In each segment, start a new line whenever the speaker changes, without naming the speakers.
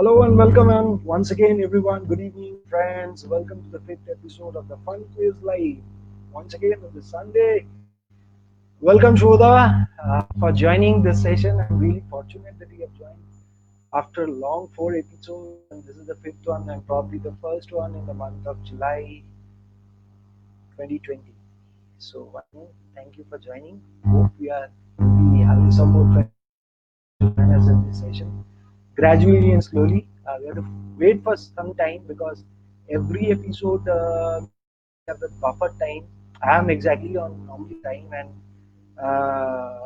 Hello and welcome, and once again, everyone. Good evening, friends. Welcome to the fifth episode of the Fun Quiz Live. Once again on this Sunday. Welcome, Shoda, for joining this session. I'm really fortunate that you have joined after long four episodes, and this is the fifth one, and probably the first one in the month of July 2020. So, thank you for joining. Hope we are really having some more friends to join us in this session gradually and slowly. We have to wait for some time because every episode we have the buffer time. I am exactly on normally time and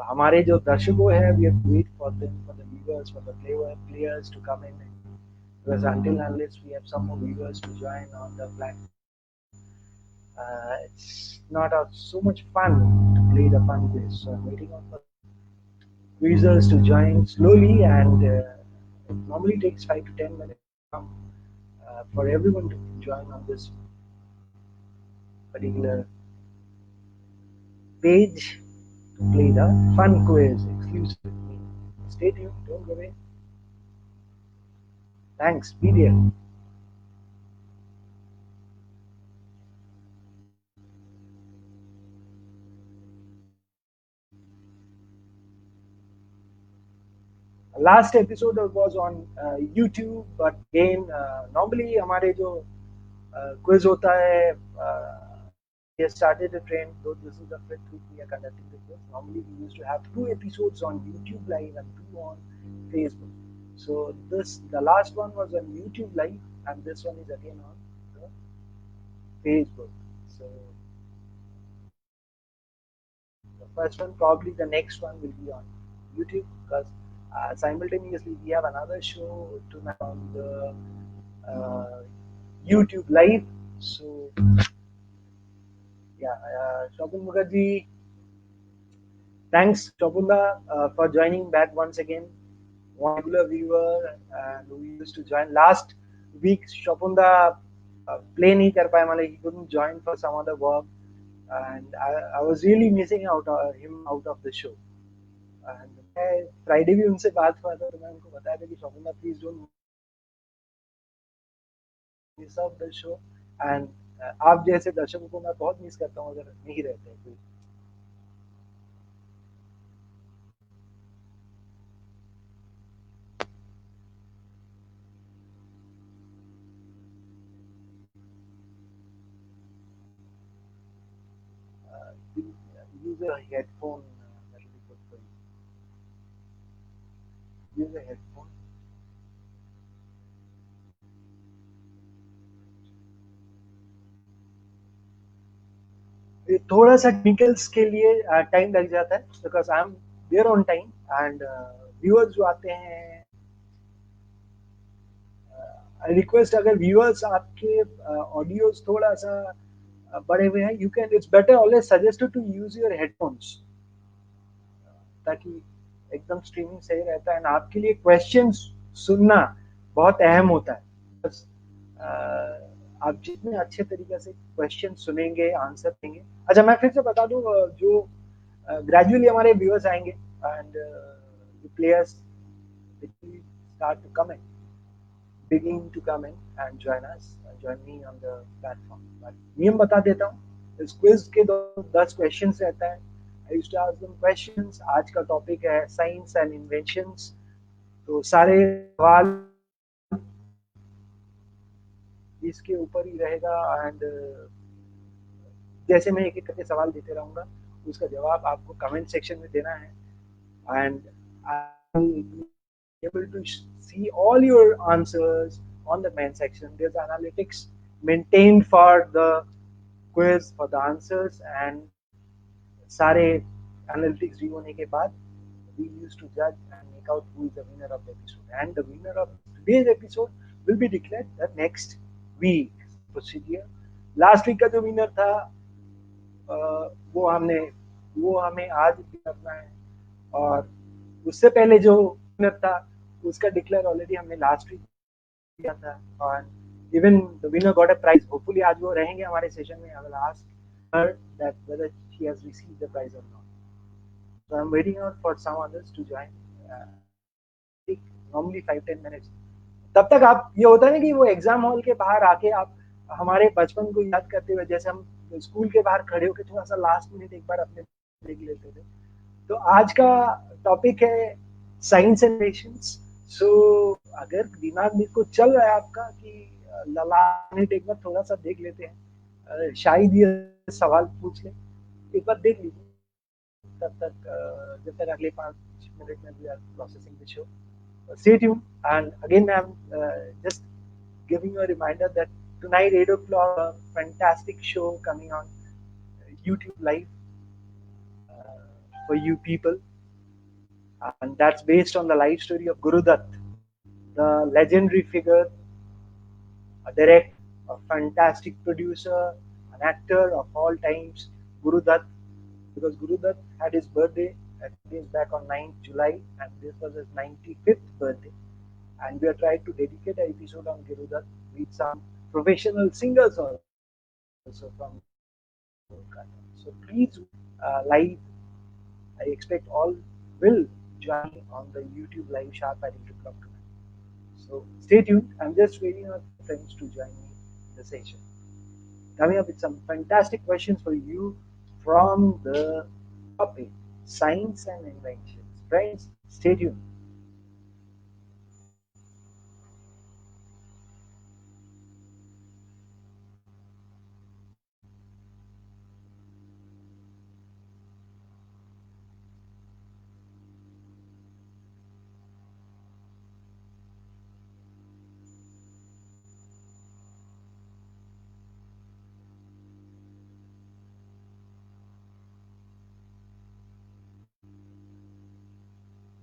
हमारे जो दर्शकों है we have to wait for them, for the viewers, for the players to come in because until unless we have some more viewers to join on the platform, it's not so much fun to play the fun quiz. So I'm waiting on for users to join slowly, and it normally takes 5 to 10 minutes for everyone to join on this particular page to play the fun quiz exclusive with me. Stay tuned, don't go away. Thanks, be there. Last episode was on YouTube, but again, normally हमारे जो quiz होता है, we have started a trend. Though this is the fifth week we are conducting the quiz. Normally we used to have 2 episodes on YouTube Live and 2 on Facebook. So the last one was on YouTube Live, and this one is again on the Facebook. So the first one, probably the next one will be on YouTube because simultaneously we have another show tonight on the uh, YouTube Live. So yeah, Shobhan Mukherjee, thanks Shobhunda for joining back once again. One regular viewer and who used to join last week. Shobhunda play नहीं कर पाया, मतलब he couldn't join for some other work, and I was really missing out him out of the show. And मैं Friday भी उनसे बात हुआ था, तो मैं उनको बताया था कि Shobhana please don't miss out the show, and आप जैसे दर्शकों को मैं बहुत मिस करता हूँ अगर नहीं रहते हैं कोई. Use a headphone, that will be good for you. Use a headphone. ये थोड़ा सा टेक्निकल्स के लिए टाइम लग जाता है because I am there on time, and viewers जो आते हैं, आई रिक्वेस्ट अगर व्यूअर्स आपके ऑडियोज थोड़ा सा बड़े हुए हैं, you can, it's better always suggested to use your headphones ताकि एकदम स्ट्रीमिंग सही रहता है, एंड आपके लिए क्वेश्चन सुनना बहुत अहम होता है. बस आप जितने अच्छे तरीके से क्वेश्चन सुनेंगे, आंसर देंगे. अच्छा, मैं फिर से बता दूं, जो ग्रेजुअली हमारे व्यूअर्स आएंगे and players start to come in, begin to come in and join us, join me on the platform. But नियम बता देता हूँ, इस क्विज के 10 क्वेश्चन रहता है. I used to ask them questions. आज का टॉपिक है साइंस एंड इन्वेंशंस, तो सारे सवाल इसके ऊपर ही रहेगा, एंड जैसे मैं एक एक करके सवाल देते रहूंगा, उसका जवाब आपको कमेंट सेक्शन में देना है, and I will able to see all your answers on the main section. There's analytics maintained for the quiz, for the answers, and सारे analytics view होने के बाद we used to judge and make out who is the winner of the episode. And the winner of today's episode will be declared the next week. Procedure. Last week का जो winner था, वो हमने वो हमें आज भी करना है, और उससे पहले जो विनर था उसका डिक्लेयर ऑलरेडी हमने लास्ट वीक किया था, और even the winner got a prize. Hopefully आज वो रहेंगे हमारे सेशन में. I will ask her that whether she has received the prize और not. So I'm waiting out for some others to join. Take normally 5-10 minutes. तब तक आप, ये होता है ना कि वो एग्जाम हॉल के बाहर आके आप हमारे बचपन को याद करते हुए, जैसे हम स्कूल के बाहर खड़े होकर थोड़ा सा लास्ट मिनट एक बार अपने देख लेते थे। तो आज का टॉपिक है साइंस एंड पेशेंस। सो अगर दिमाग में को चल रहा है आपका कि लास्ट मिनट एक बार थोड़ा सा देख लेते हैं, शायद ये सवाल पूछ ले, एक बार देख लीजिए। तब तक जब तक अगले 5 मिनट में we are processing the show, stay tuned. And again, I'm just giving you a reminder that tonight 8 o'clock, a fantastic show coming on YouTube Live for you people, and that's based on the life story of Guru Dutt, the legendary figure, a director, a fantastic producer, an actor of all times, Guru Dutt. Because Guru Dutt had his birthday a few days back on 9th July, and this was his 95th birthday. And we are trying to dedicate an episode on Guru Dutt with some professional singers also from Kolkata. So please, live. I expect all will join me on the YouTube live sharp at 8 o'clock tonight. So stay tuned. I'm just waiting on friends to join me in the session. Coming up with some fantastic questions for you from the topic science and inventions. Friends, stay tuned.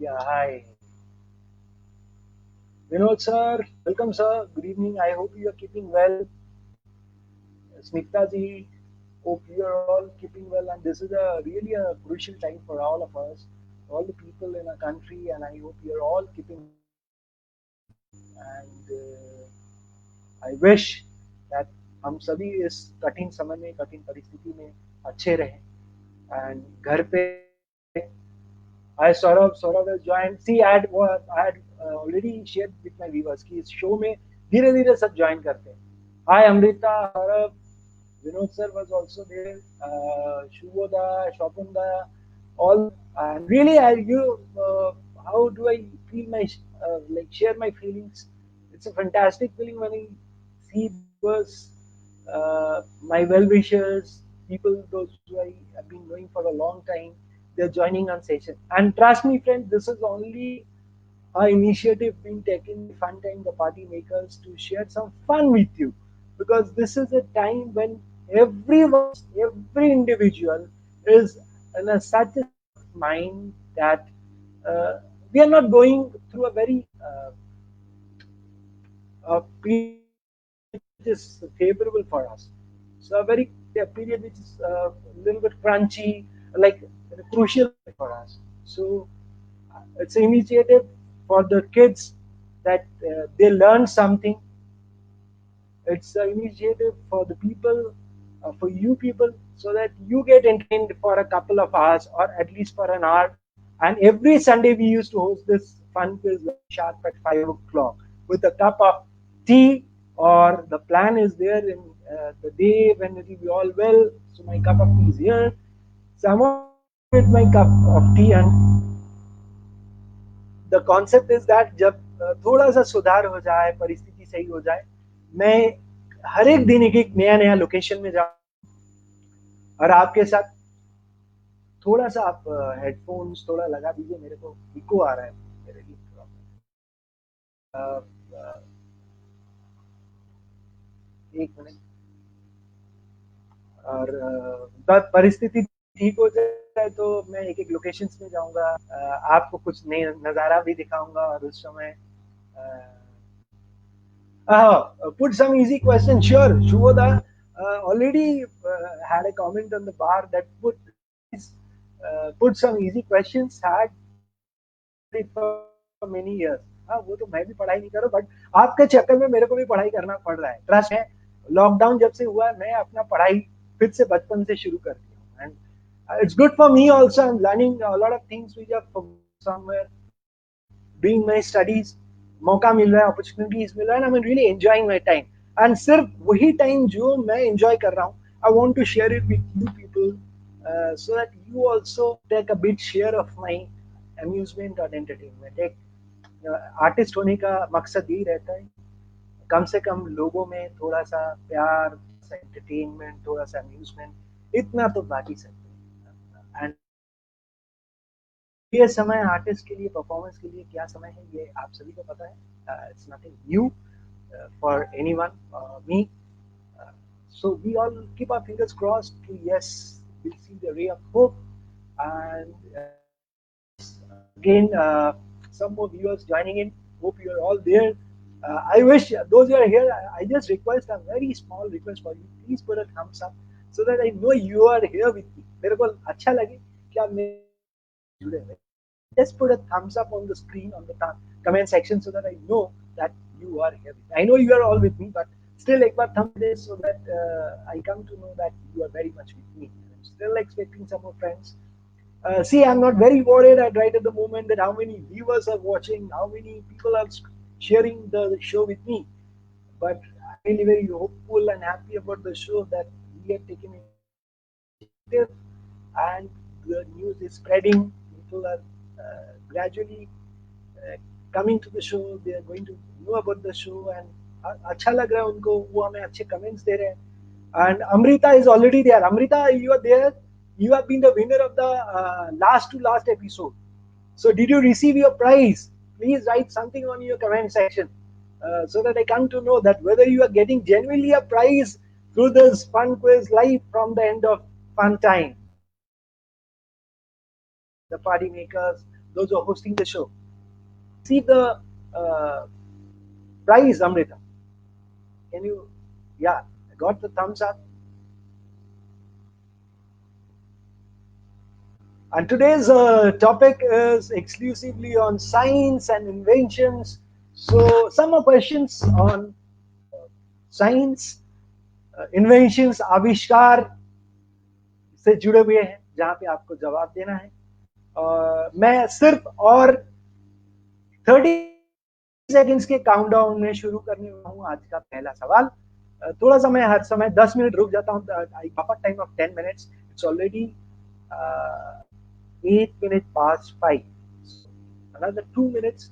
Yeah, hi. Vinod sir, welcome sir. Good evening. I hope you are keeping well. Smita ji, hope you are all keeping well. And this is a really a crucial time for all of us, all the people in our country. And I hope you are all keeping. And I wish that हम सभी इस कठिन समय में, कठिन परिस्थिति में अच्छे रहें। And घर पे Hi Saurabh, Saurabh has joined. See, I had already shared with my viewers कि इस शो में धीरे धीरे सब ज्वाइन करते हैं. Hi Amrita, Saurabh, Vinod sir was also there, Shubhoda, Shopunda, all. And really, how do I feel my like share my feelings? It's a fantastic feeling when I see viewers, my well wishers, people those who I have been knowing for a long time, they're joining on session. And trust me, friends, this is only a initiative being taken by Fun Time, the party makers, to share some fun with you. Because this is a time when everyone, every individual is in such a mind that we are not going through a very period which is favorable for us. So a very a period which is a little bit crunchy, like crucial for us. So it's an initiative for the kids that they learn something. It's an initiative for the people, for you people, so that you get entertained for a couple of hours or at least for an hour. And every Sunday we used to host this fun quiz sharp at 5 o'clock with a cup of tea, or the plan is there in the day when it will be all well. So my cup of tea is here. So I'm with my cup of tea, and the concept is that जब थोड़ा सा सुधार हो जाए, परिस्थिति सही हो जाए, मैं हर एक दिन एक एक नया नया लोकेशन में जाऊँ और आपके साथ थोड़ा सा आप हेडफोन्स थोड़ा लगा दीजिए, मेरे को इको आ रहा है मेरे लिए थोड़ा। एक मिनट। और परिस्थिति ठीक हो जाए तो मैं एक एक लोकेशंस में जाऊंगा, आपको कुछ नए नज़ारा भी दिखाऊंगा। और उस समय put some easy question. Sure, Shubhoda already had a comment on the bar that put some easy questions. Had it for many years. हाँ, वो तो मैं भी पढ़ाई नहीं कर रहा, बट आपके चक्कर में मेरे को भी पढ़ाई करना पड़ रहा है। ट्रस्ट है, लॉकडाउन जब से हुआ है मैं अपना पढ़ाई फिर से बचपन से शुरू कर दिया। And it's good for me also. I am learning a lot of things which are somewhere doing my studies. मौका मिल रहा है, अपॉर्चुनिटीज मिल रहा है, I am really enjoying my time. And सिर्फ वही टाइम जो मैं एंजॉय कर रहा हूँ, I want to share it with you people, so that you also take a bit share of my amusement और entertainment. एक आर्टिस्ट होने का मकसद यही रहता है, कम से कम लोगों में थोड़ा सा प्यार, एंटरटेनमेंट, थोड़ा सा अम्यूजमेंट, इतना तो बांट ही सकते हैं. एंड ये समय आर्टिस्ट के लिए, परफॉर्मेंस के लिए क्या समय है, ये आप सभी को पता है. It's nothing new for anyone, me. So we all keep our fingers crossed to, yes, we'll see the ray of hope. And again, some more viewers joining in. Hope you are all there. I wish those who are here, I just request a very small request for you. Please put a thumbs up so that I know you are here with me. मेरे को अच्छा लगे कि आप मेरे जुड़े हुए. Just put a thumbs up on the screen, on the comment section, so that I know that you are here. I know you are all with me, but still, एक बार thumb this so that I come to know that you are very much with me. I'm still expecting some more friends. See, I'm not very worried at right at the moment that how many viewers are watching, how many people are sharing the show with me. But I'm really very hopeful and happy about the show that we have taken initiative, and the news is spreading. People are gradually uh, coming to the show. They are going to know about the show, and अच्छा लग रहा है उनको, वो हमें अच्छे comments दे रहे हैं. And Amrita is already there. Amrita, you are there. You have been the winner of the last to last episode. So did you receive your prize? Please write something on your comment section, so that I come to know that whether you are getting genuinely a prize through this fun quiz live from the end of fun time. The party makers, those who are hosting the show. See the uh, prize, Amrita. Can you? Yeah, got the thumbs up. And today's topic is exclusively on science and inventions. So, some are questions on science, inventions, आविष्कार से जुड़े हुए हैं, जहाँ पे आपको जवाब देना है. मैं सिर्फ और 30 सेकेंड्स के काउंटडाउन में शुरू करने वाला हूँ आज का पहला सवाल. थोड़ा सा मैं हर समय 10 मिनट रुक जाता हूँ. I buffer time of 10 minutes. It's already 8 minutes past 5. Another 2 minutes.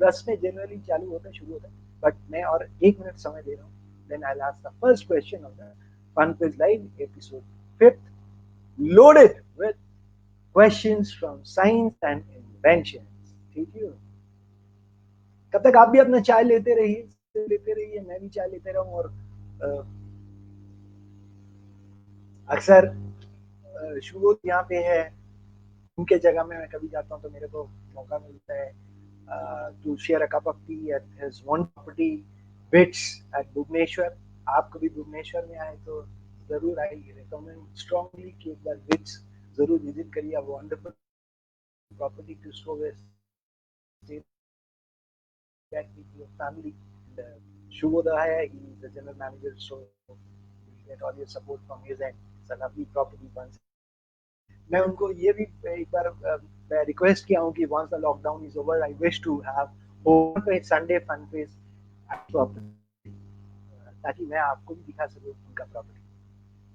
10 में जनरली चालू होता है, शुरू होता है, बट मैं और 1 मिनट समय दे रहा हूँ. Then I ask the first question of the fun quiz live episode 5th, loaded with questions from science and inventions. ठीक है, तब तक आप भी अपना चाय लेते रहिए, मैं भी चाय लेते रहूं. और अक्सर शुभ यहाँ पे है, उनके जगह में मैं कभी जाता हूँ तो मेरे को मौका मिलता है to share a cup of tea at his one property BITS at Bhubaneswar. आप कभी भुवनेश्वर में आए तो जरूर आइए. रिकमेंड स्ट्रांगली कि एक बार बिट्स जरूर विजिट करिए. Wonderful property to store that with your family. And, Shubhodaya, he is the general manager, so you get all your support from his end. It's a lovely property once. मैं उनको ये भी एक बार मैं request किया हूँ कि once the lockdown is over, I wish to have open Sunday fun place at property, ताकि मैं आपको भी दिखा सकूँ उनका property.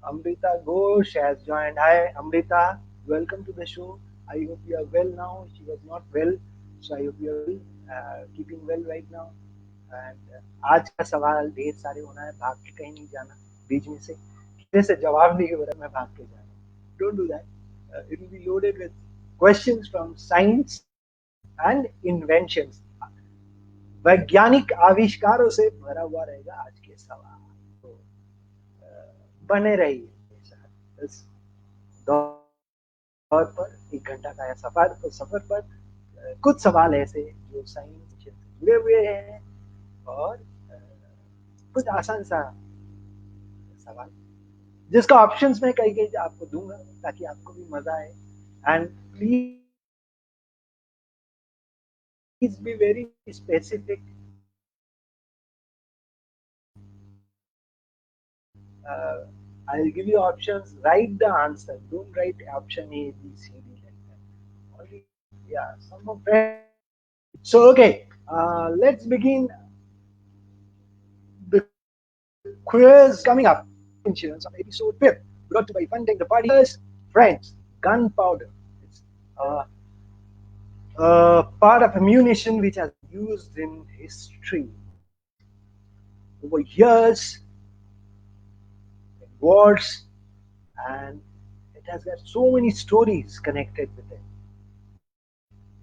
Amrita Ghosh has joined. Hi, Amrita. Welcome to the show. I hope you are well now. She was not well, so I hope you are well, keeping well right now. And आज का सवाल ढेर सारे होना है. भाग के कहीं नहीं जाना बीच में से. किसी से जवाब नहीं हो रहा, मैं भाग के जा रहा हूँ. Don't do that. It will be loaded with questions from science and inventions. वैज्ञानिक आविष्कारों से भरा हुआ रहेगा आज के सवाल. तो बने रहिए मेरे साथ इस दौर पर. 1 घंटा का सफर. तो सफर पर कुछ सवाल ऐसे जो साइंस से जुड़े हुए हैं, और कुछ आसान सा सवाल जिसका ऑप्शंस मैं कहीं कहीं आपको दूंगा ताकि आपको भी मजा आए. And please be very specific. I'll give you options. Write the answer. Don't write option A, B, C, D like that. Only, yeah, some of friends So, okay, let's begin the quiz coming up. Insurance on episode 5, brought to by Funding the Party. Friends, gunpowder. It's part of ammunition which has been used in history over years, in wars, and it has got so many stories connected with it.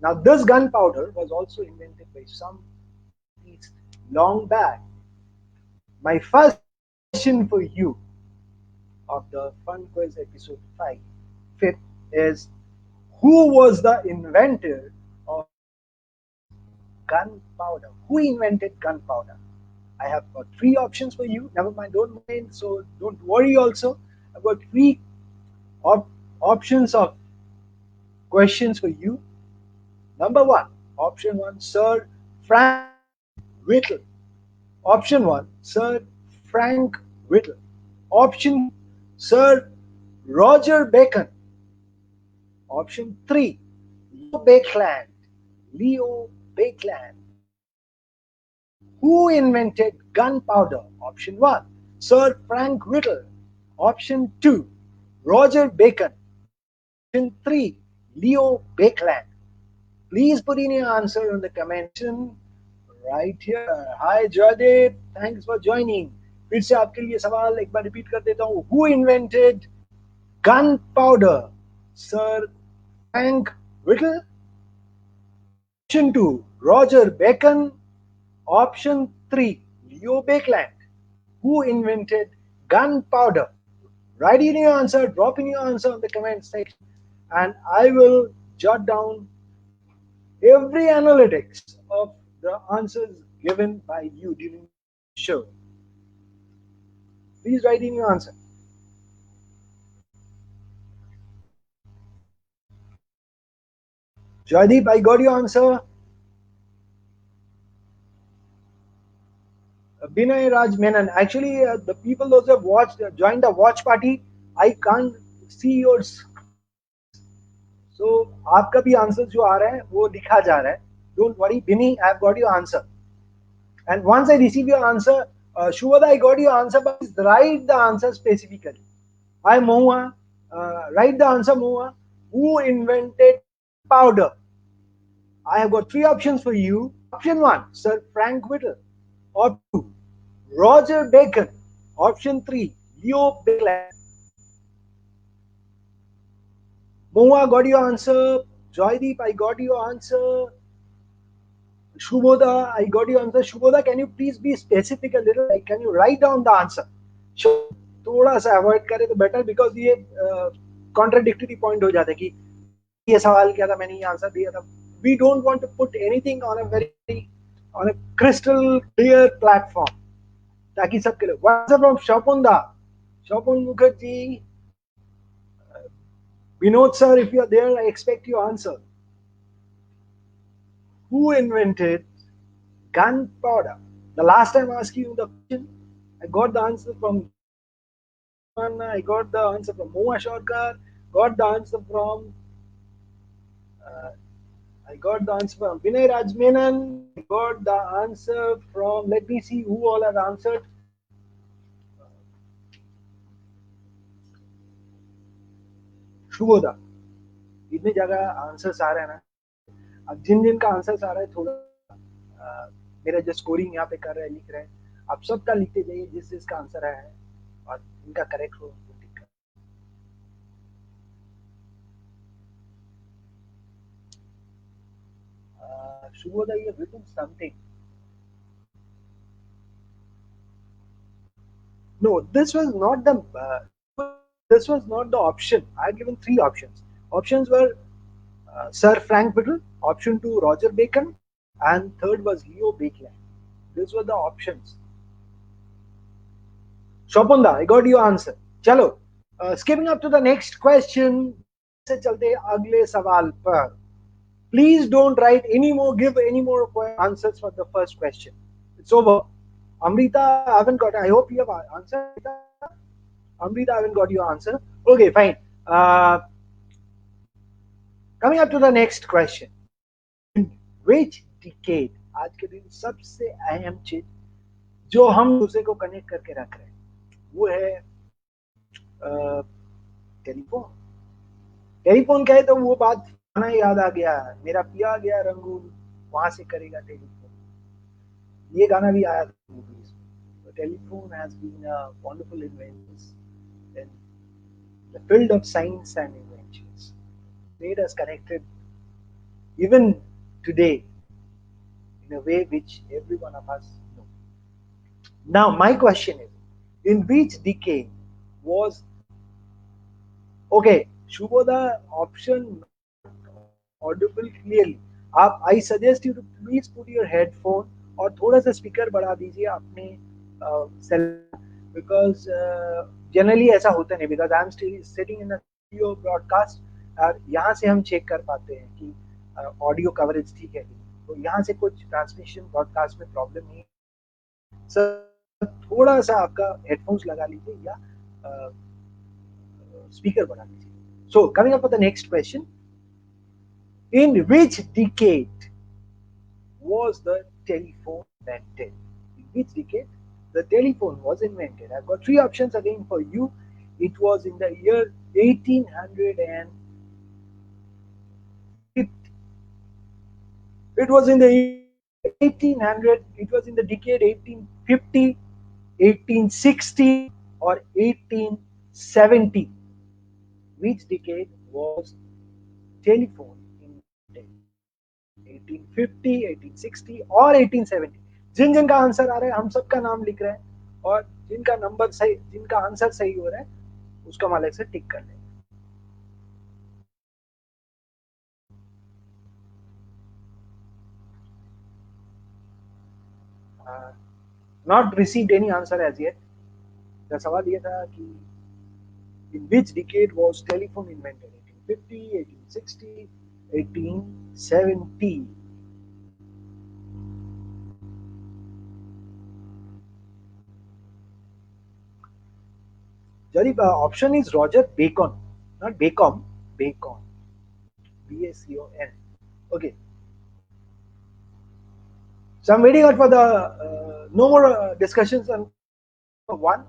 Now, this gunpowder was also invented by some scientists long back. My first question for you of the Fun Quiz episode 5, 5th, is who was the inventor of gunpowder? Who invented gunpowder? I have got three options for you. Never mind, don't mind, so don't worry also. I've got three op- options of questions for you. Number one, option one, Sir Frank Whittle. Option one, Sir Frank Whittle. Option two, Sir Roger Bacon. Option three, Leo Baekeland. Leo Baekeland. Who invented gunpowder? Option 1, Sir Frank Whittle. Option 2, Roger Bacon. Option 3, Leo Baekeland. Please put in your answer in the comment section right here. Hi Jaydev, thanks for joining. फिर से आपके लिए सवाल एक बार repeat कर देता हूँ. Who invented gunpowder? Sir Frank Whittle. Option 2, Roger Bacon. Option 3, Leo Baekeland. Who invented gunpowder? Write in your answer, drop in your answer in the comment section, and I will jot down every analytics of the answers given by you during the show. Please write in your answer. Jaideep, I got your answer. Binay Raj Menon. Actually, the people those who have watched, joined the watch party, I can't see your so आपका भी answer जो आ रहा है वो लिखा जा रहा है. Don't worry, Bini, I've got your answer. And once I receive your answer, Shubhada, I got your answer, but write the answer specifically. Hi, Mohua. Write the answer, Mohua. Who invented powder? I have got three options for you. Option one, Sir Frank Whittle. Option two, Roger Bacon. Option three, Leo Baekeland. Mohua got your answer. Joydeep, I got your answer. Shubhoda, I got your answer. Shubhoda, can you please be specific a little? Like, can you write down the answer? Sure. थोड़ा सा avoid करें तो better because ये contradictory point हो जाता है कि मैंने ये सवाल किया था मैंने ये आंसर दिया था we don't want to put anything on a very on a crystal clear platform ताकि सबके लिए WhatsApp from Shopun Mukherjee Vinod sir if you are there I expect your answer who invented gunpowder? The last time I asked you the question, I got the answer from I got the answer from Moa Shorkar, got the answer from uh, I got the answer from Vinay Rajmenan, I got the answer from let me see who all have answered. Shubhoda. इतनी जगह answers आ रहे हैं ना अब जिन जिन का answers आ रहा है थोड़ा मेरा जो स्कोरिंग यहाँ पे कर रहे हैं लिख रहे हैं आप सबका लिखते जाइए जिस जिसका आंसर आया है और इनका करेक्ट हो तो टिक कर Shubhoda, you have written something. No, this was not the this was not the option. I had given three options. Options were Sir Frank Biddle, option two Roger Bacon, and third was Leo Baekeland. These were the options. Shopunda, I got your answer. Chalo, skipping up to the next question. से चलते अगले सवाल पर. Please don't write any more, give any more answers for the first question. It's over. Amrita, I haven't got. I hope you have answered. Amrita, I haven't got your answer. Okay, fine. Coming up to the next question. Which decade, आज के दिन सबसे अहम चीज जो हम दूसरे को कनेक्ट करके रख रहे हैं वो है टेलीफोन। टेलीफोन कहे तो वो बात गाना याद आ गया, मेरा पिया गया रंगून, वहां से करेगा टेलीफोन, ये गाना भी आया था मूवीज में। तो telephone has been a wonderful invention in the field of science and inventions, made us connected even today in a way which every one of us know. Now, my question is, in which decade was okay? Shubhoda, option audible clearly. आप I suggest you to please put your headphone और थोड़ा सा speaker बढ़ा दीजिए अपने cell, because generally ऐसा होता नहीं, because I am still sitting in video broadcast और यहाँ से हम चेक कर पाते हैं कि ऑडियो कवरेज ठीक है कि नहीं। तो यहाँ से कुछ ट्रांसमिशन ब्रॉडकास्ट में प्रॉब्लम नहीं है सर, थोड़ा सा आपका हेडफोन्स लगा लीजिए या स्पीकर बढ़ा लीजिए। So coming up with the next question, in which decade was the telephone invented? In which decade the telephone was invented? I've got three options again for you. It was in the year 1850. It was in the 1800. It was in the decade 1850, 1860, or 1870. Which decade was telephone invented? 1850, 1860 और 1870। जिन जिनका answer आ रहा है हम सबका नाम लिख रहे हैं और जिनका नंबर सही, जिनका आंसर सही हो रहा है उसका मालिक से टिक कर लेंगे। Not received any answer as yet. मेरा सवाल ये था कि in which decade was telephone invented? 1850, 1860, 1870। Jarib, option is Roger Bacon, not Bacon, Bacon, Bacon. Okay, so I'm waiting out for the no more discussions on one.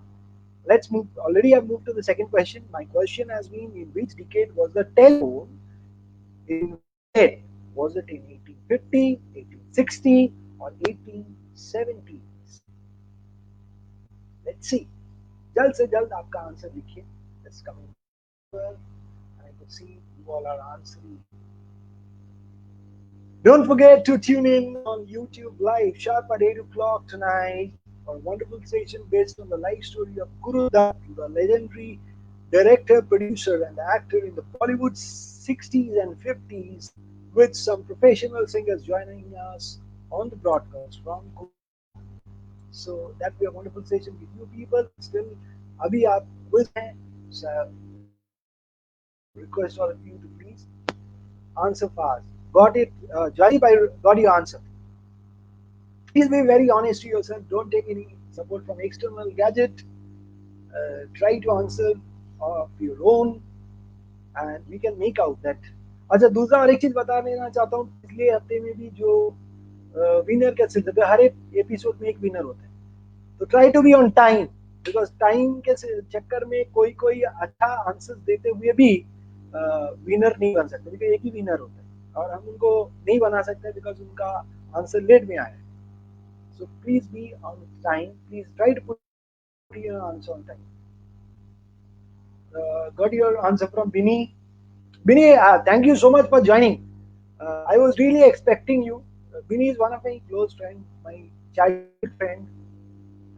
Let's move. Already I've moved to the second question. My question has been, in which decade was the telephone invented? Was it in 1850, 1860, or 1870s? Let's see. जल्द से जल्द आपका answer लिखिए। It's coming well, and I could see you all are answering. Don't forget to tune in on YouTube Live sharp at 8 o'clock tonight for a wonderful station based on the life story of Guru Dutt, the legendary director, producer, and actor in the Bollywood 60s and 50s, with some professional singers joining us on the broadcast from Guru. So that will be a wonderful session with you people. Still, abhi aap quiz hain, so request all of you to please answer fast. Got it? Jarib, I got your answer. Please be very honest to yourself. Don't take any support from external gadget. Try to answer of your own, and we can make out that. अच्छा, दूसरा और एक चीज बता देना चाहता हूँ, पिछले हफ्ते में भी जो विनर के सिलसिले, हर एक एपिसोड में एक विनर होता है, तो try to be on time, because time के चक्कर में कोई कोई अच्छा आंसर देते हुए भी विनर नहीं बन सकते, क्योंकि एक ही विनर होता है और हम उनको नहीं बना सकते बिकॉज उनका आंसर लेट में आया है। So please be on time. Please try to put your answer on time. Got your answer from Bini. Bini, thank you so much for joining. I was really expecting you. Bini is one of my close friends, my childhood friend,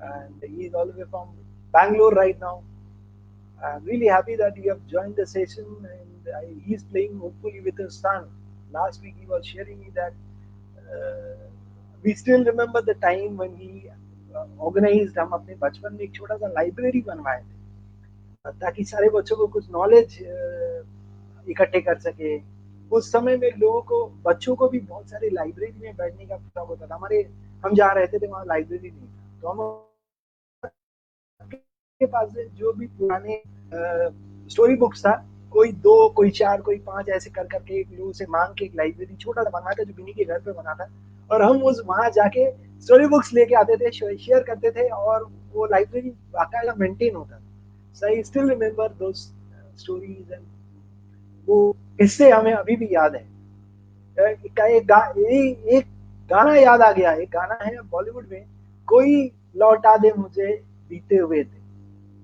and he is all the way from Bangalore right now. I'm really happy that you have joined the session, and he is playing hopefully with his son. Last week he was sharing me that we still remember the time when he organized, हम अपने बचपन में एक छोटा सा library बनवाए थे ताकि सारे बच्चों को कुछ नॉलेज इकट्ठे कर सके। उस समय में लोगों को, बच्चों को भी बहुत सारे लाइब्रेरी में बैठने का शौक होता था। हमारे, हम जहाँ रहते थे वहाँ लाइब्रेरी नहीं था, तो हम के पास जो भी पुराने स्टोरी बुक्स था, कोई 2, कोई 4, कोई 5 ऐसे कर करके एक लोगों से मांग के एक लाइब्रेरी छोटा सा बना था जो बिनी के घर पे बना था, और हम उस वहाँ जाके स्टोरी बुक्स लेके आते थे, शेयर करते थे, और वो लाइब्रेरी बाकायदा मेंटेन होता था. So I still remember those stories, and वो किस्से हमें अभी भी याद है. एक गाना याद आ गया. एक गाना है बॉलीवुड में, कोई लौटा दे मुझे बीते हुए थे.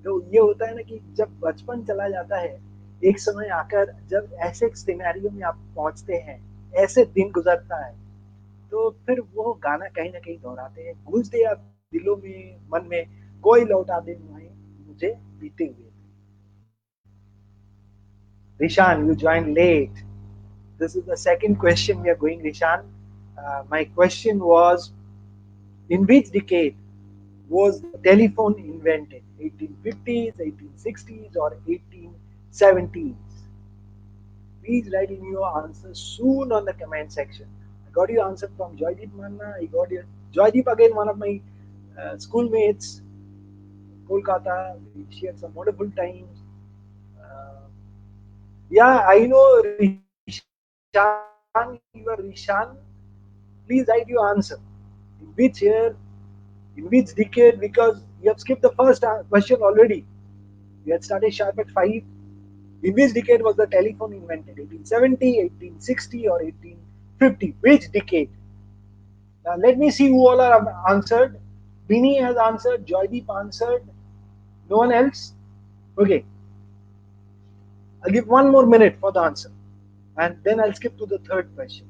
तो ये होता है ना कि जब बचपन चला जाता है, एक समय आकर जब ऐसे सिनेरियो में आप पहुंचते हैं, ऐसे दिन गुजरता है, तो फिर वो गाना कहीं ना कहीं दोहराते हैं, गूंजते हैं दिलों में, मन में, कोई लौटा दे मुझे बीते हुए. Rishan, you joined late. This is the second question we are going, Rishan. My question was, in which decade was the telephone invented? 1850s, 1860s, or 1870s? Please write in your answer soon on the comment section. I got your answer from Joydeep Manna. I got your Joydeep, again, one of my schoolmates, Kolkata. We shared some wonderful times. Uh, yeah, I know Rishan. You are Rishan. Please write your answer. In which year, in which decade? Because you have skipped the first question already. We had started sharp at 5. In which decade was the telephone invented? 1870, 1860, or 1850? Which decade? Now let me see who all are answered. Bini has answered. Joydeep answered. No one else? Okay. I'll give 1 more minute for the answer. And then I'll skip to the third question.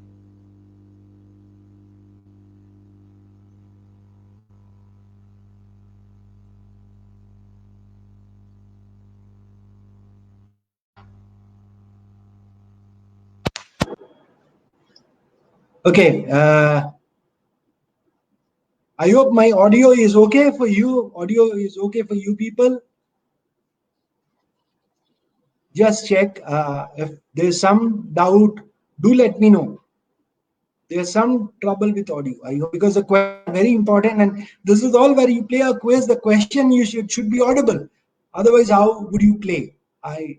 Okay. I hope my audio is okay for you. Audio is okay for you people. Just check. If there's some doubt, do let me know. There's some trouble with audio. I hope, because the question is very important, and this is all where you play a quiz. The question you should be audible. Otherwise, how would you play? I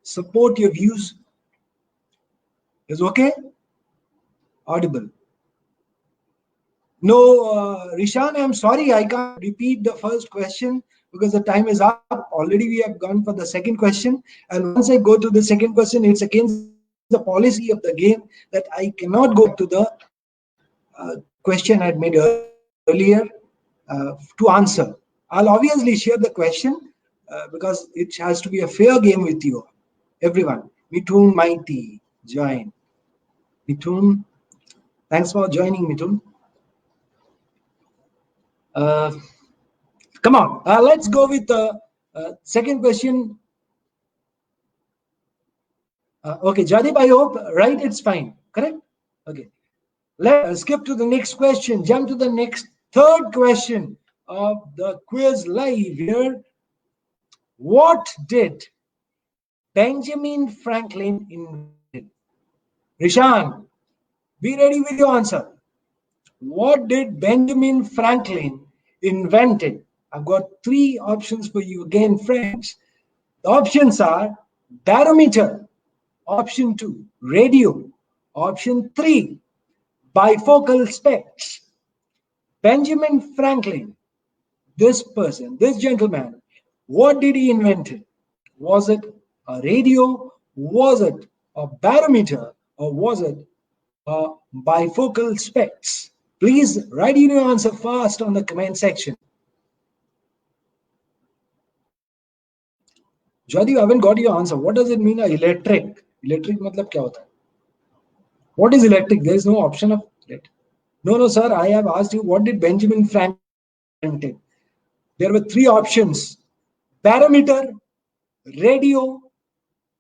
support your views. Is okay? Audible. No, Rishan, I'm sorry, I can't repeat the first question because the time is up. Already we have gone for the second question. And once I go to the second question, it's against the policy of the game that I cannot go back to the question I had made earlier to answer. I'll obviously share the question because it has to be a fair game with you, everyone. Mithun Mighty, join. Mithun, thanks for joining, Mithun. Uh, Come on, let's go with the second question. Okay, Jadip, I hope, right? It's fine, correct? Okay. Let's skip to the next question, jump to the next third question of the quiz live here. What did Benjamin Franklin invented? Rishan, be ready with your answer. What did Benjamin Franklin invented? I've got 3 options for you again, friends. The options are barometer, option 2, radio, option 3, bifocal specs. Benjamin Franklin, this person, this gentleman, what did he invent? Was it a radio? Was it a barometer? Or was it a bifocal specs? Please write in your answer fast on the comment section. Jyoti, you haven't got your answer. What does it mean, electric? Electric matlab kya hota hai? What is electric? There is no option of electric. No, sir. I have asked you, what did Benjamin Franklin invent? There were 3 options: barometer, radio,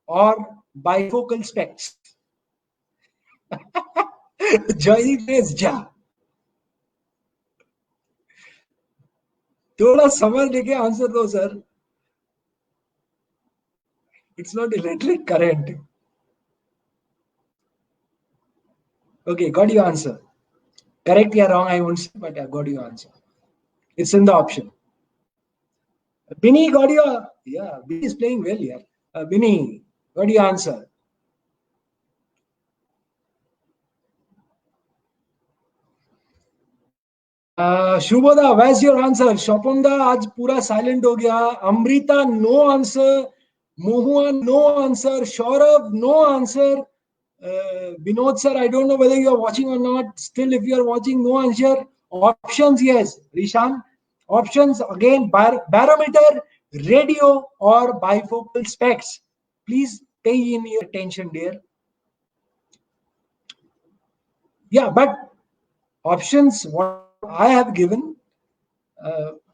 or bifocal specs. Joy says, ja. थोड़ा समझ लेके answer दो sir. It's not electric current. Okay, got your answer. Correct or wrong, I won't say, but I got your answer. It's in the option. Binny got your, yeah, Binny is playing well here. Binny, got your answer.
Shubhoda, where's your answer? शोपंदा आज पूरा silent हो गया. Amrita no answer. Mohua no answer. Saurabh no answer. Vinod sir, I don't know whether you are watching or not. Still, if you are watching, no answer. Options, yes. Rishan, options again: barometer, radio, or bifocal specs. Please pay in your attention, dear. Yeah, but options what I have given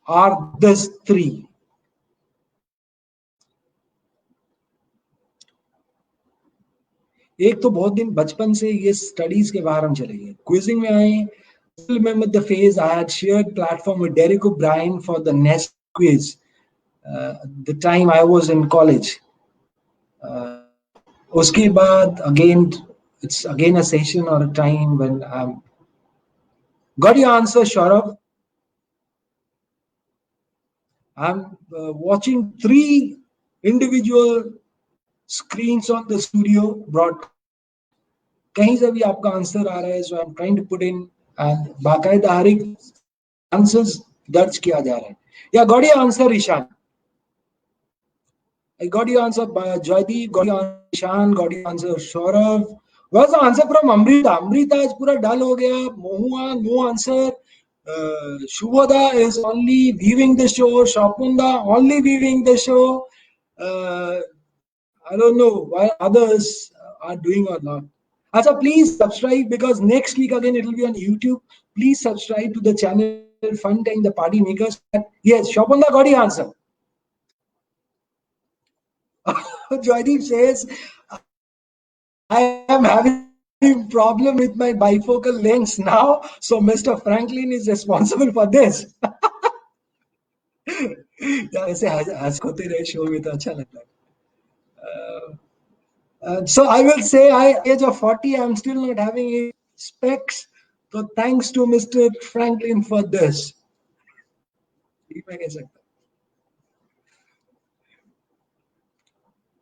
are this three. एक तो बहुत दिन बचपन से ये studies के बाहर हम चले गए, क्विजिंग में आए. Still remember the phase I had shared platform with Derek O'Brien for the Nest quiz. The time I was in college. उसके बाद again, it's again a session or a time when got your answer, Shaurav. I'm watching 3 individual screens on the studio broadcast. कहीं से भी आपका answer आ रहा है, so I'm trying to put in and बाकायदा हर एक आंसर्स दर्ज किया जा रहा है. Yeah, got your answer, Ishan. I got your answer, Joydeep. Got your answer, Ishan. Got your answer, Saurav. What's the answer from Amrita? Amrita is पूरा डल हो गया. Mohua, no answer. Shubhoda is only viewing the show. Shapunda only viewing the show. I don't know why others are doing or not. Acha, please subscribe because next week again it will be on YouTube. Please subscribe to the channel Fun Time the Party Makers. Yes, Shapunda got the answer. Joydeep says, I am having problem with my bifocal lens now, so Mr. Franklin is responsible for this. ऐसे हंस होते रहे show में तो अच्छा लगता है. So I will say, at age of 40, I'm still not having specs. So thanks to Mr. Franklin for this.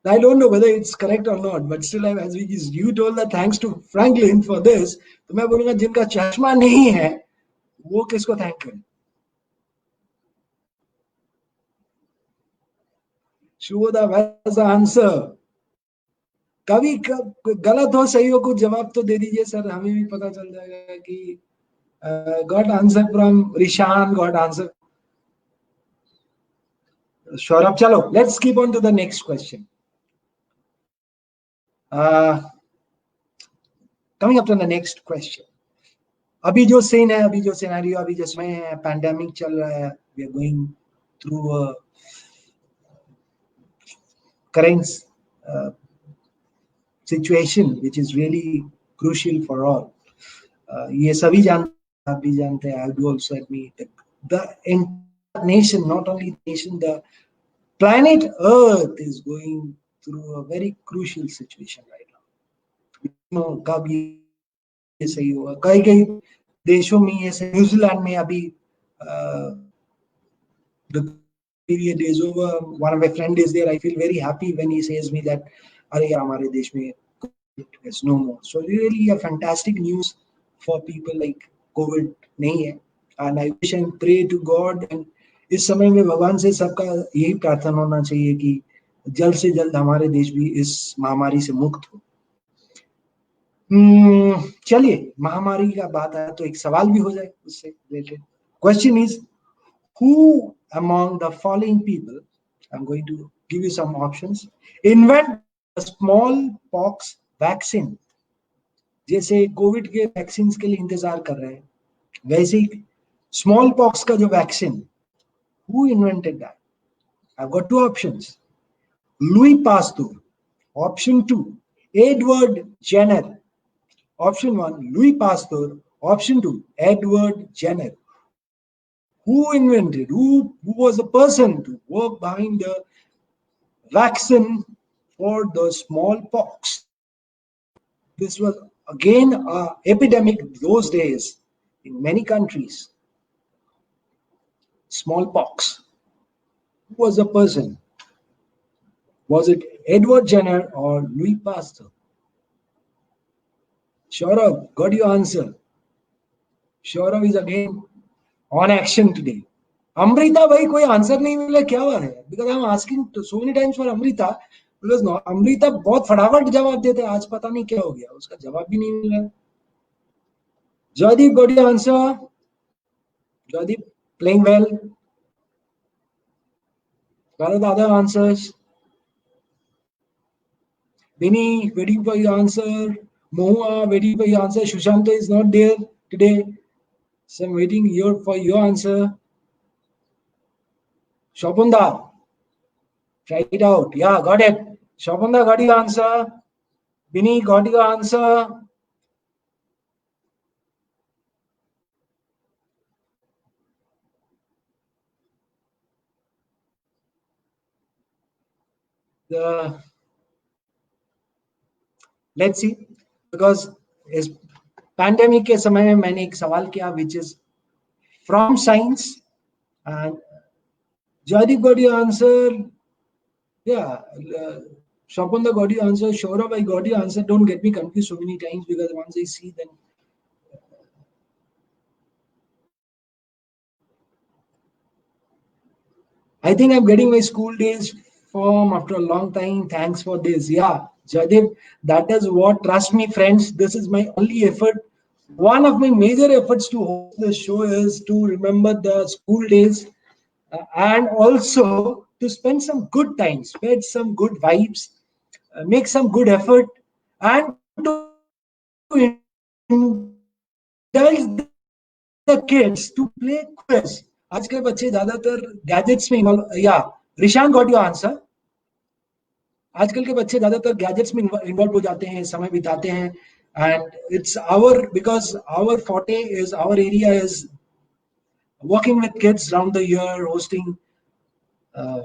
I don't know whether it's correct or not, but still, as you told that thanks to Franklin for this, तो मैं बोलूँगा जिनका चश्मा नहीं है, वो किसको thank करें? Shubhoda, where's the answer? कभी गलत हो सही हो कुछ जवाब तो दे दीजिए सर, हमें भी पता चल जाएगा कि got answer from Rishan, got answer. Saurabh, chalo, let's keep on to the next question. Coming up to the next question. अभी जो सीन है, अभी जो सिनेरियो, अभी जो समय है, पैंडेमिक चल रहा है, we are going through a current situation which is really crucial for all. ये सभी जानते हैं, आप भी जानते हैं, I do also admit that the entire nation, not only the nation, the planet Earth is going through a very crucial situation right now. कब ये सही होगा, कई देशों में ये सही, न्यूजीलैंड में अभी the period is over. One of my friend is there. I feel very happy when he says me that अरे यार हमारे देश में is no more. So really a fantastic news for people like COVID नहीं है. And I wish and pray to God. And इस समय में भगवान से सबका यही प्रार्थना होना चाहिए कि जल्द से जल्द हमारे देश भी इस महामारी से मुक्त हो. चलिए, महामारी का बात है तो एक सवाल भी हो जाए उससे related. Question is, who among the following people, I'm going to give you some options, invent a smallpox vaccine. जैसे कोविड के वैक्सीन के लिए इंतजार कर रहे हैं, वैसे ही स्मॉल पॉक्स का जो vaccine, who invented that? I've got 2 options. Louis Pasteur. Option 2, Edward Jenner. Option 1, Louis Pasteur. Option 2, Edward Jenner. Who invented, who was the person to work behind the vaccine for the smallpox? This was again an epidemic those days in many countries. Smallpox. Who was the person? Was it Edward Jenner or Louis Pasteur? Saurav, got your answer? Saurav is again on action today. Amrita bhai कोई answer नहीं मिला, क्या हुआ है? Because I'm asking so many times for Amrita, because no, Amrita बहुत फटाफट जवाब देते हैं, आज पता नहीं क्या हो गया, उसका जवाब भी नहीं मिल रहा. Joydeep, got your answer? Joydeep, playing well. Got the other answers. Vinny, waiting for your answer. Mohua, waiting for your answer. Shushanta is not there today, so I'm waiting here for your answer. Shopunda, try it out. Yeah, got it. Shopunda got your answer. Vinny got your answer. The let's see, because इस pandemic के समय में मैंने एक सवाल किया which is from science, and Jaydeep got your answer. Yeah, Shopunda got your answer. Shaurabh, I got your answer. Don't get me confused so many times, because once I see, then I think I'm getting my school days form after a long time. Thanks for this. Yeah, Jaydeep, that is what, trust me, friends, this is my only effort. One of my major efforts to host this show is to remember the school days, and also to spend some good time, spread some good vibes, make some good effort, and to indulge the kids to play quiz. आज के बच्चे ज्यादातर gadgets में involve, या Rishan got your answer. आजकल के बच्चे ज्यादातर गैजेट्स में इन्वॉल्व हो जाते हैं, समय बिताते हैं, and it's our, because our forte is, our area is working with kids around the year, hosting uh,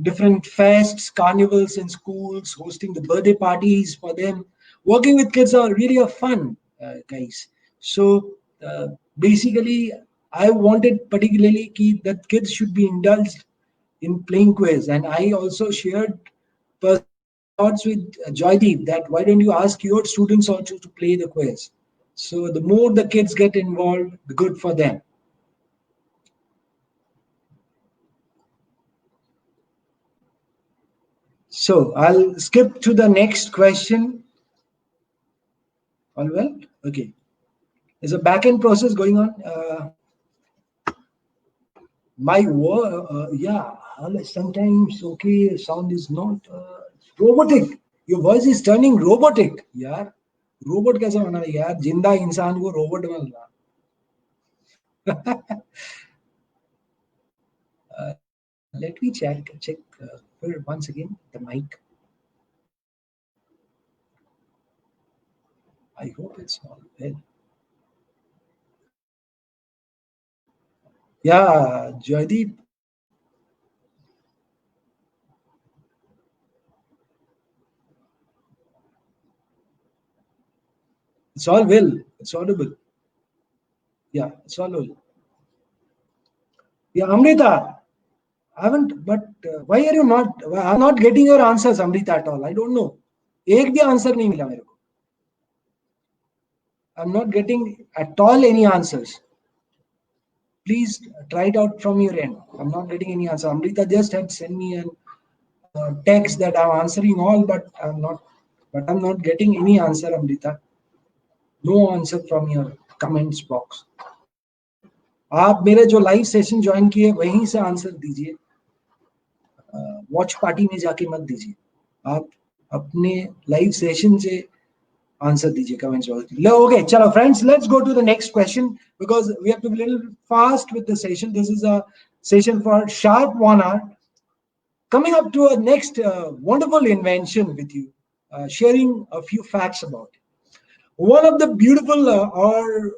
different fests, carnivals in schools, hosting the birthday parties for them. Working with kids are really a fun, guys. So basically, I wanted particularly that kids should be indulged in playing quiz, and I also shared thoughts with Joydeep that why don't you ask your students also to play the quiz? So the more the kids get involved, the good for them. So I'll skip to the next question. All well? Okay. There's a back-end process going on. My work, yeah, sometimes, okay, sound is not robotic. Your voice is turning robotic. यार, robot कैसे बना रही है यार? जिंदा इंसान को robot बन रहा. Let me check once again the mic. I hope it's all well. Yeah, Joydeep. It's all well. It's audible. Yeah, it's all well. Yeah, Amrita, I haven't, but why are you not? I'm not getting your answers, Amrita, at all. I don't know. एक भी answer नहीं मिला मेरे को. I'm not getting at all any answers. Please try it out from your end. I'm not getting any answer. Amrita just had sent me a text that I'm answering all, but I'm not getting any answer, Amrita. No answer from your comments box. आप मेरे जो live session join किए वहीं से answer दीजिए. Watch party में जाके मत दीजिए. आप अपने लाइव सेशन से answer दीजिए comments box. Okay, chalo friends, let's go to the next question, because we have to be a little fast with the session. This is a session for sharp 1 hour. Coming up to a next wonderful invention with you, sharing a few facts about it. One of the beautiful or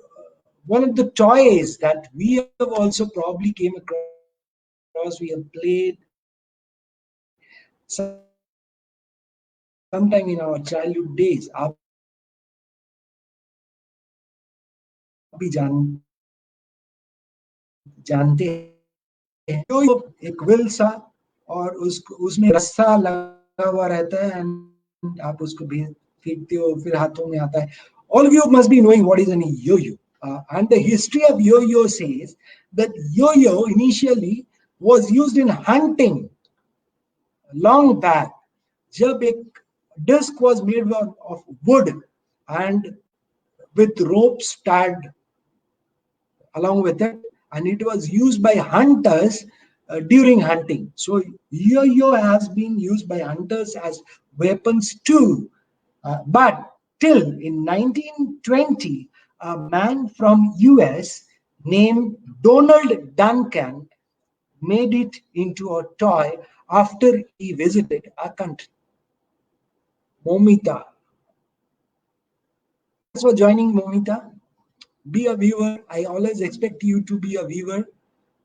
one of the toys that we have also probably came across, we have played sometime in our childhood days. आप भी जानते हैं, तो एक wheel सा, और उसमें रस्सा लगा हुआ रहता है, एंड आप उसको फेंकते हो, फिर हाथों में आता है. All of you must be knowing what is an yo-yo. And the history of yo-yo says that yo-yo initially was used in hunting long back. जब एक disc was made of wood and with ropes tied along with it, and it was used by hunters during hunting. So yo-yo has been used by hunters as weapons too. But till in 1920, a man from US named Donald Duncan made it into a toy after he visited a country. Momita. Thanks for joining, Momita. Be a viewer. I always expect you to be a viewer.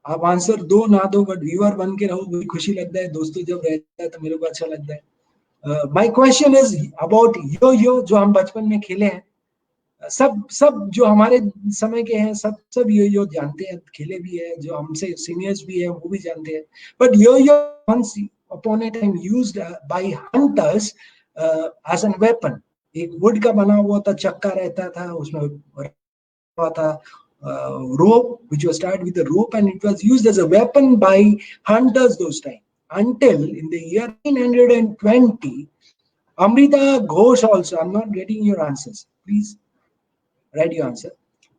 आप answer दो ना दो but viewer बन के रहो, मुझे खुशी लगता है दोस्तों जब रहता है तो मेरे को अच्छा लगता है. माय क्वेश्चन इज अबाउट यो यो जो हम बचपन में खेले हैं. सब सब जो हमारे समय के हैं सब यो यो जानते हैं, खेले भी है, जो हमसे सीनियर्स भी है वो भी जानते हैं. But yo yo once upon a time used by hunters as an weapon. एक वुड का बना हुआ था, चक्का रहता था, उसमें था rope which was tied with a rope, and it was used as a weapon by hunters those time until in the year 1920. Amrita Ghosh also, I'm not getting your answers, please write your answer.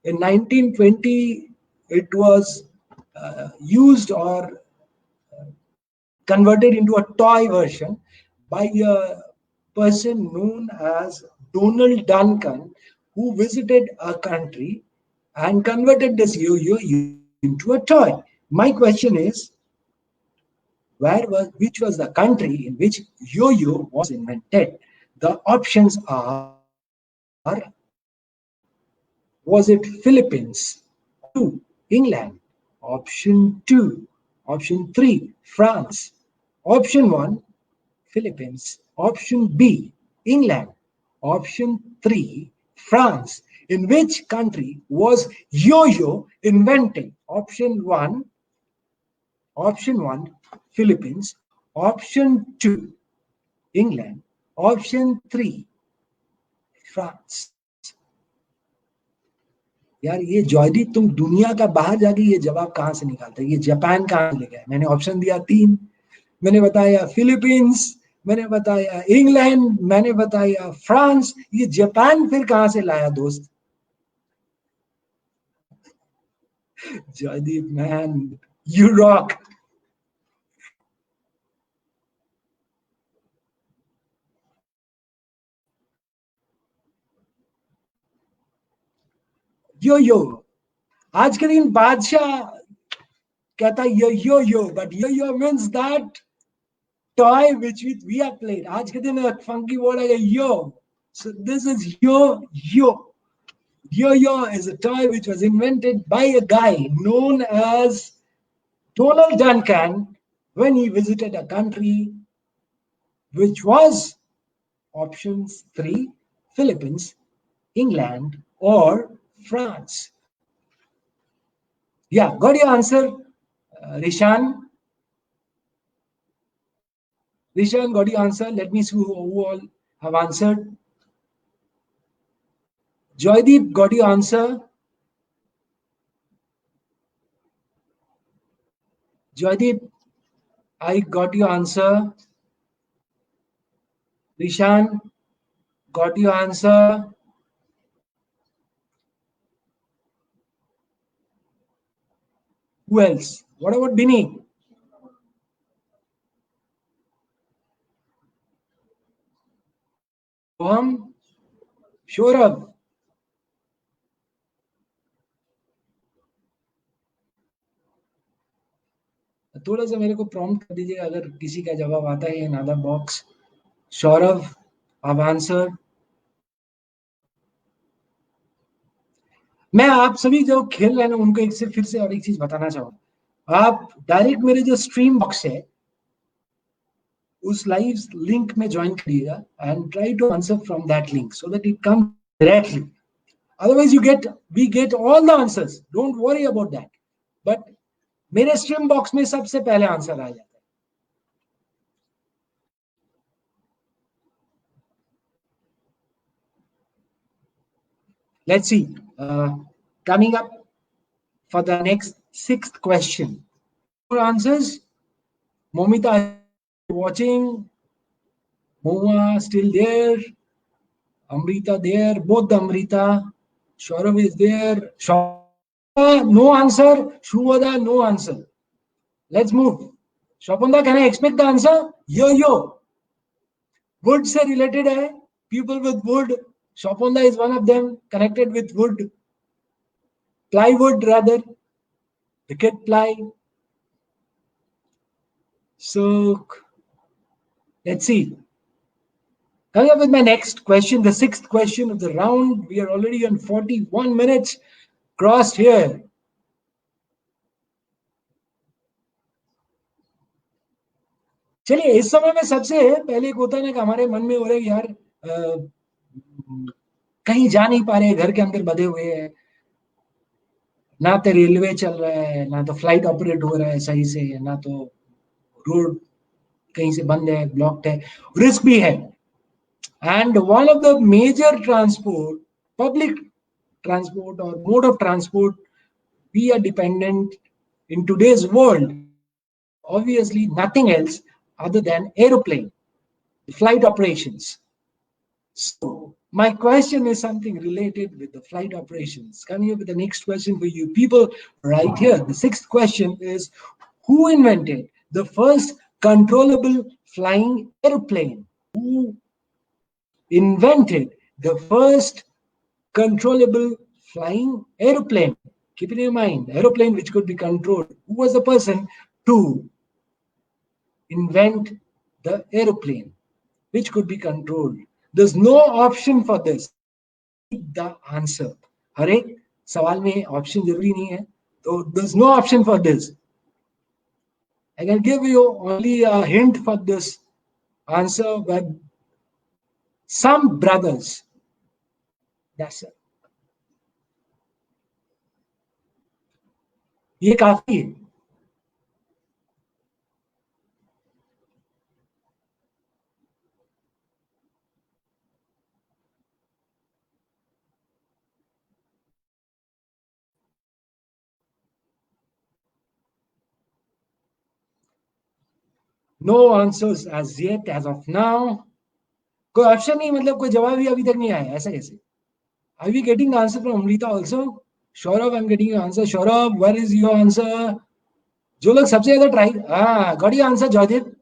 In 1920 it was used or converted into a toy version by a person known as Donald Duncan, who visited a country and converted this yo-yo into a toy. My question is, which was the country in which yo-yo was invented? The options are: was it Philippines? Two, England. Option 2. Option 3, France. Option 1, Philippines. Option B, England. Option 3, France. In which country was yo-yo invented? Option 1, Philippines. Option 2, England. Option 3, France. यार ये जॉयदीप, तुम दुनिया का बाहर जाके ये जवाब कहां से निकालते? ये जापान कहां से ले गए? मैंने ऑप्शन दिया 3, मैंने बताया फिलीपींस, मैंने बताया इंग्लैंड, मैंने बताया फ्रांस. ये जापान फिर कहां से लाया दोस्त? Joydeep man, you rock. Yo yo, आज के दिन बादशाह कहता yo yo yo, but yo yo means that toy which we have played. आज के दिन एक funky word है yo. So this is yo yo. Yo yo is a toy which was invented by a guy known as Donald Duncan when he visited a country which was options 3, Philippines, England, or France. Yeah, got your answer, Rishan? Rishan, got your answer? Let me see who all have answered. Joydeep, got your answer? Joydeep, I got your answer. Rishan, got your answer. Who else? What about Bini? Soham? Shourabh? थोड़ा सा मेरे को prompt कर दीजिएगा अगर किसी का जवाब आता है इन अदर बॉक्स. सौरभ, आप आंसर. मैं आप सभी जो खेल रहे हैं उनको एक से फिर से और एक चीज बताना चाहूंगा. आप डायरेक्ट मेरे जो स्ट्रीम बॉक्स है उस लाइव लिंक में ज्वाइन करिएगा and try to answer from that link so that it come directly. Otherwise, we get all the answers. Don't worry about that. But मेरे स्ट्रीम बॉक्स में सबसे पहले आंसर आ जाता है. Let's see. Coming up for the next sixth question. More answers? Momita watching. Moa still there. Amrita there. Both the Amrita. Shaurav is there. No answer. Shubhoda, no answer. Let's move. Shopanda, can I expect the answer? Yo. Wood से related है. People with wood. Shopanda is one of them. Connected with wood. Plywood rather. Wicket ply. So let's see. Coming up with my next question, the sixth question of the round. We are already on 41 minutes crossed here. चलिए इस समय में सबसे पहले एक होता है ना कि हमारे मन में हो रहा है यार कहीं जा नहीं पा रहे, घर के अंदर बंधे हुए हैं, ना तो रेलवे चल रहा है, ना तो फ्लाइट ऑपरेट हो रहा है सही से, ना तो रोड कहीं से बंद है, ब्लॉक्ड है, रिस्क भी है. And one of the major transport, public transport or mode of transport, we are dependent in today's world, obviously nothing else other than aeroplane, flight operations. So my question is something related with the flight operations. Coming up with the next question for you people right here. The sixth question is, who invented the first controllable flying airplane? Who invented the first controllable flying aeroplane? Keep it in mind, aeroplane which could be controlled. Who was the person to invent the aeroplane which could be controlled? There's no option for this. The answer. हर एक सवाल में option जरूरी नहीं है, तो there's no option for this. I can give you only a hint for this answer, but some brothers. That's it. ये काफी है. No answers as yet, as of now. कोई ऑप्शन नहीं, मतलब कोई जवाब ही अभी तक नहीं आया, ऐसा कैसे? Are we getting the answer from Amrita also? Shaurav, I'm getting your answer. Shaurav, where is your answer? जो लोग सबसे ज्यादा try, got your answer, Jodhit.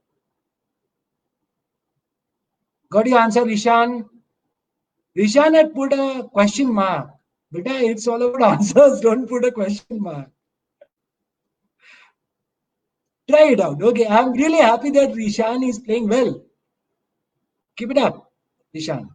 Got your answer, Rishan. Rishan had put a question mark. Beta, it's all about answers. Don't put a question mark. Try it out. Okay, I'm really happy that Rishan is playing well. Keep it up, Rishan.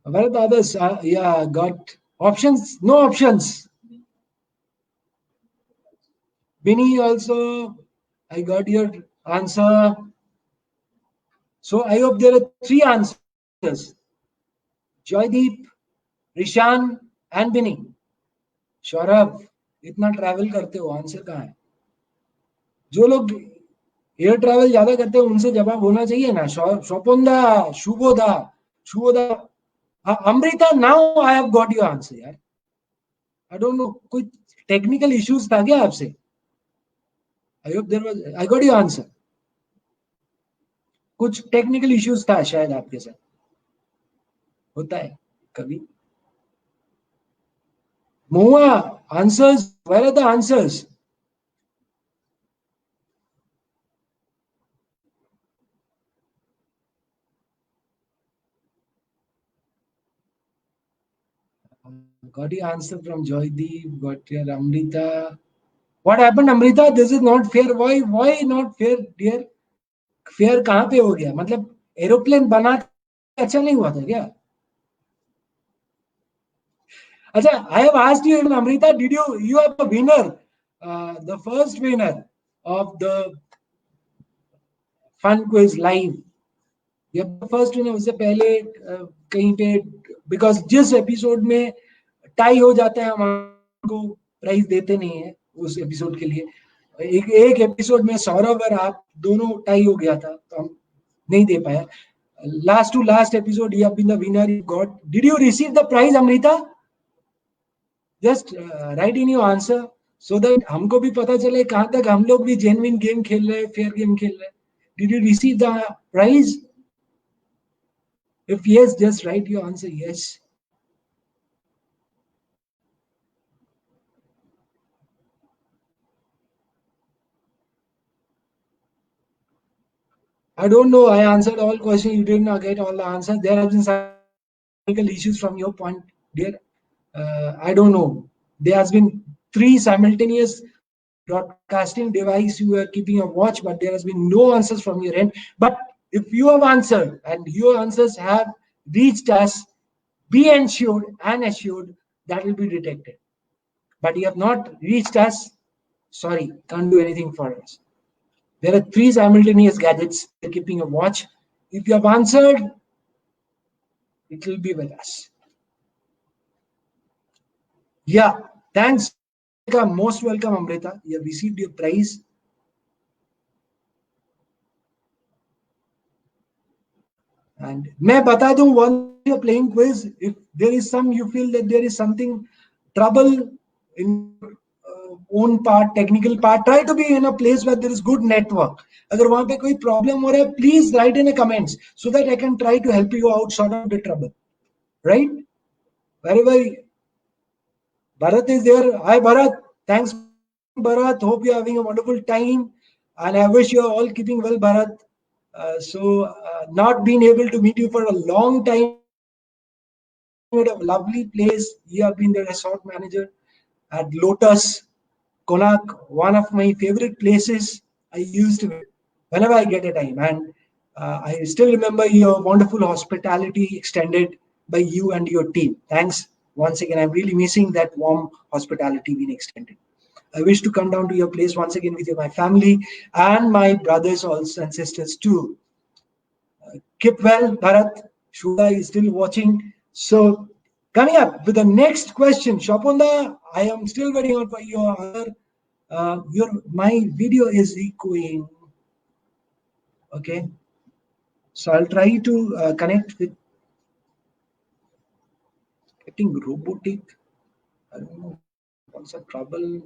Where are the others? Yeah, got options? No options. Binny also, I got your answer. So I hope there are three answers. Joydeep, Rishan and Binny. Saurabh, इतना travel करते हो, answer कहाँ है? जो लोग air travel ज्यादा करते हैं उनसे जवाब होना चाहिए ना. Swapanda, Shubhoda, Amrita, now I have got your answer यार. आई डोंट नो, कोई टेक्निकल इश्यूज था क्या आपसे? I hope there was, I got your answer. कुछ टेक्निकल इश्यूज था शायद आपके साथ, होता है कभी. Moa, answers, where are the answers? Got your answer from Joydeep, got your Amrita. What happened, Amrita? This is not fair. Why not fair, dear? Fair कहाँ पे हो गया? मतलब एरोप्लेन बना अच्छा नहीं हुआ था क्या? अच्छा, I have asked you, Amrita, did you have a winner, the first winner of the fun quiz live? ये फर्स्ट winner, उससे पहले कहीं पे, बिकॉज जिस एपिसोड में टाई हो जाता है, हम आपको प्राइज देते नहीं है उस एपिसोड के लिए। एक एपिसोड में सौरभ और आप दोनों टाई हो गया था, तो हम नहीं दे पाया। Last to last episode you have been the winner you got. Did you receive the prize, Amrita? Just write in your answer so that हमको भी पता चले कहाँ तक हम लोग भी जेन्युइन गेम खेल रहे हैं, फेयर गेम खेल रहे हैं. Did you receive the prize? If yes, just write your answer yes. I don't know. I answered all questions. You did not get all the answers. There have been some technical issues from your point, dear. I don't know. There has been 3 simultaneous broadcasting device you were keeping a watch, but there has been no answers from your end. But if you have answered and your answers have reached us, be ensured and assured that will be detected. But you have not reached us, sorry, can't do anything for us. There are 3 simultaneous gadgets you're keeping a watch. If you have answered, it will be with us. Yeah, thanks. Most welcome, Amrita. You have received your prize. And मैं बता दूं, once you're playing quiz, if there is some, you feel that there is something trouble in own part, technical part, try to be in a place where there is good network. अगर वहां पे कोई problem हो रहा है, please write in the comments so that I can try to help you out, sort out the trouble. Right? Wherever Bharat is there. Hi Bharat. Thanks Bharat. Hope you're having a wonderful time. And I wish you're all keeping well, Bharat. Not being able to meet you for a long time at a lovely place. You have been the resort manager at Lotus, Konark, one of my favorite places. I used to whenever I get a time. And I still remember your wonderful hospitality extended by you and your team. Thanks once again. I'm really missing that warm hospitality being extended. I wish to come down to your place once again with my family and my brothers also and sisters too. Keep well, Bharat. Shuda is still watching. So, coming up with the next question, Shapunda, I am still waiting on for your answer. My video is echoing. Okay, so I'll try to connect with getting robotic. I don't know what's the trouble.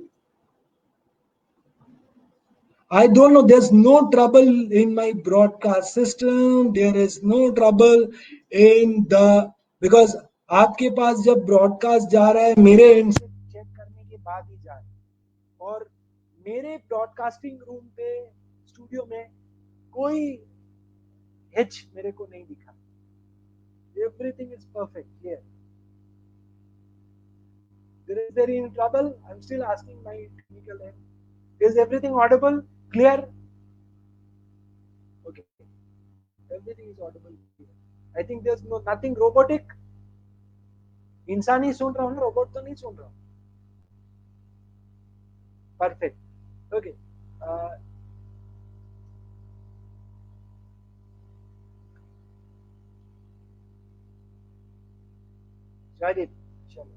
I don't know. There's no trouble in my broadcast system. There is no trouble in the because आपके पास जब broadcast जा रहा है मेरे and से check करने के बाद ही जा रहा है और मेरे ब्रॉडकास्टिंग रूम पे स्टूडियो में कोई हिच मेरे को नहीं दिखा. Everything is perfect clear. Is there any trouble? I'm still asking my technical end. Is everything audible? Clear? Okay. Everything is audible. Clear. I think there's nothing robotic. इंसान ही सुन रहा हूँ ना, रोबोट तो नहीं सुन रहा हूँ. परफेक्ट. ओके. जयदीप चलो.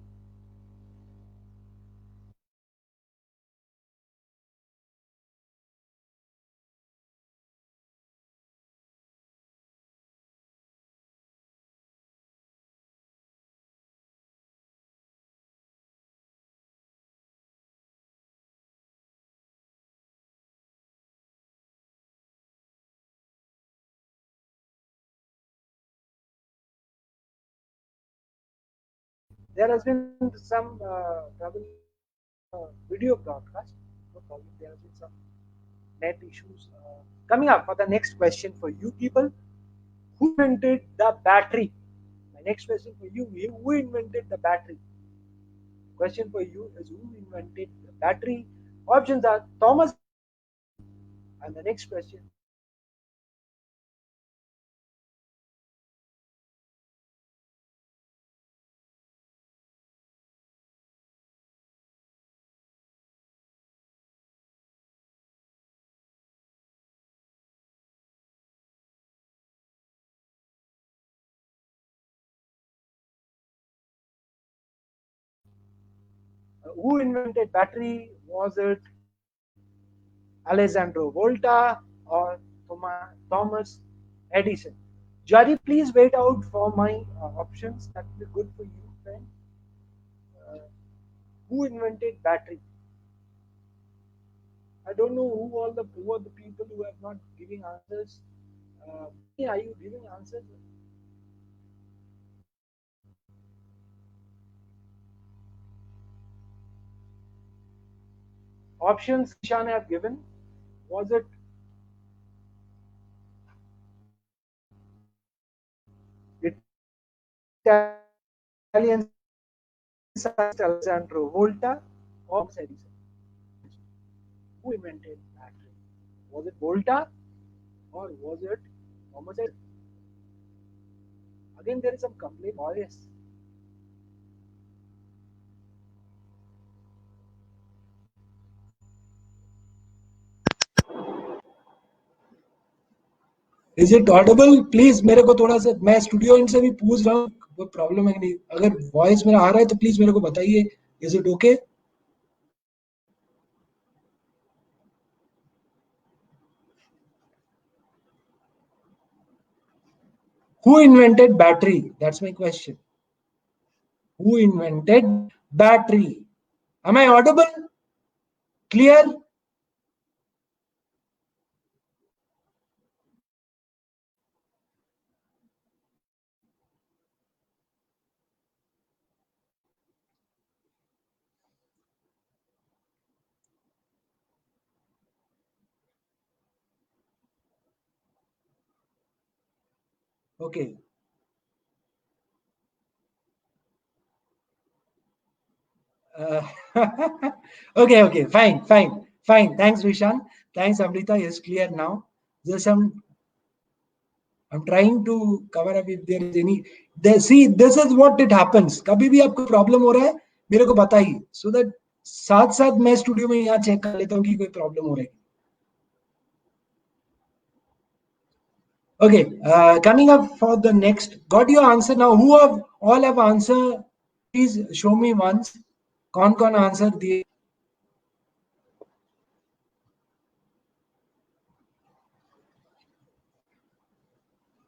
There has been some trouble video broadcast. No problem. There has been some net issues. Coming up for the next question for you people. Who invented the battery? My next question for you: who invented the battery? Question for you is who invented the battery? Options are Thomas. And the next question.
Who invented battery? Was it Alessandro Volta or Thomas Edison? Jari, please wait out for my options. That will be good for you, friend. Uh, who invented battery? I don't know who are the people who have not giving answers. Bhumi, are you giving answers? Options Ishan have given. Was it Italian scientist Alessandro Volta or Thomas Edison? Who invented battery? Was it Volta or was it Thomas Edison? Again, there is some complaint voice.
Is it Audible? Please मेरे को थोड़ा सा, मैं studio इनसे भी पूछ रहा हूँ, कोई प्रॉब्लम है कि नहीं? अगर वॉइस मेरा आ रहा है तो प्लीज मेरे को बताइए, is it okay? Who invented battery? That's my question. Who invented battery? Am I audible? Clear? Okay. Uh, okay, fine. Thanks, Vishan. Thanks, Amrita. It's clear now. There's some. I'm trying to cover up if there is any. See, this is what it happens. कभी भी आपको problem हो रहा है, मेरे को बताइए, so that साथ साथ मैं स्टूडियो में यहाँ चेक कर लेता हूँ कि कोई प्रॉब्लम हो रहा है. Okay, coming up for the next. Got your answer now? Who have all have answer? Please show me once. कौन answer दिए?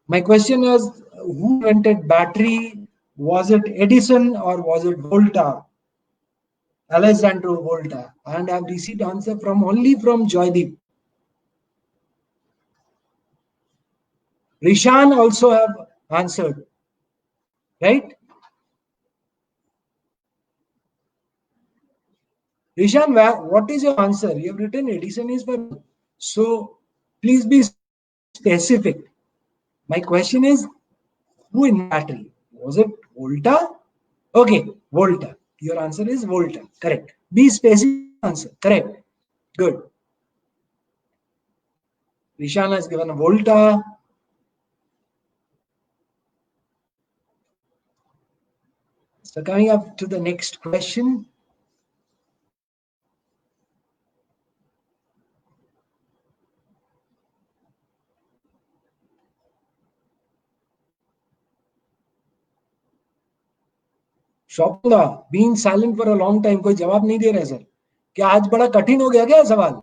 My question is, who invented battery? Was it Edison or was it Volta? Alessandro Volta. And I've received answer from only from Joydeep. Rishan also have answered, right? Rishan, what is your answer? You have written Edison is for. So please be specific. My question is, who in battery? Was it Volta? Okay, Volta. Your answer is Volta. Correct. Be specific answer. Correct. Good. Rishana has given a Volta. So coming up to the next question. Shoukunda, being silent for a long time, कोई जवाब नहीं दे रहे sir. क्या आज बड़ा कठिन हो गया क्या सवाल?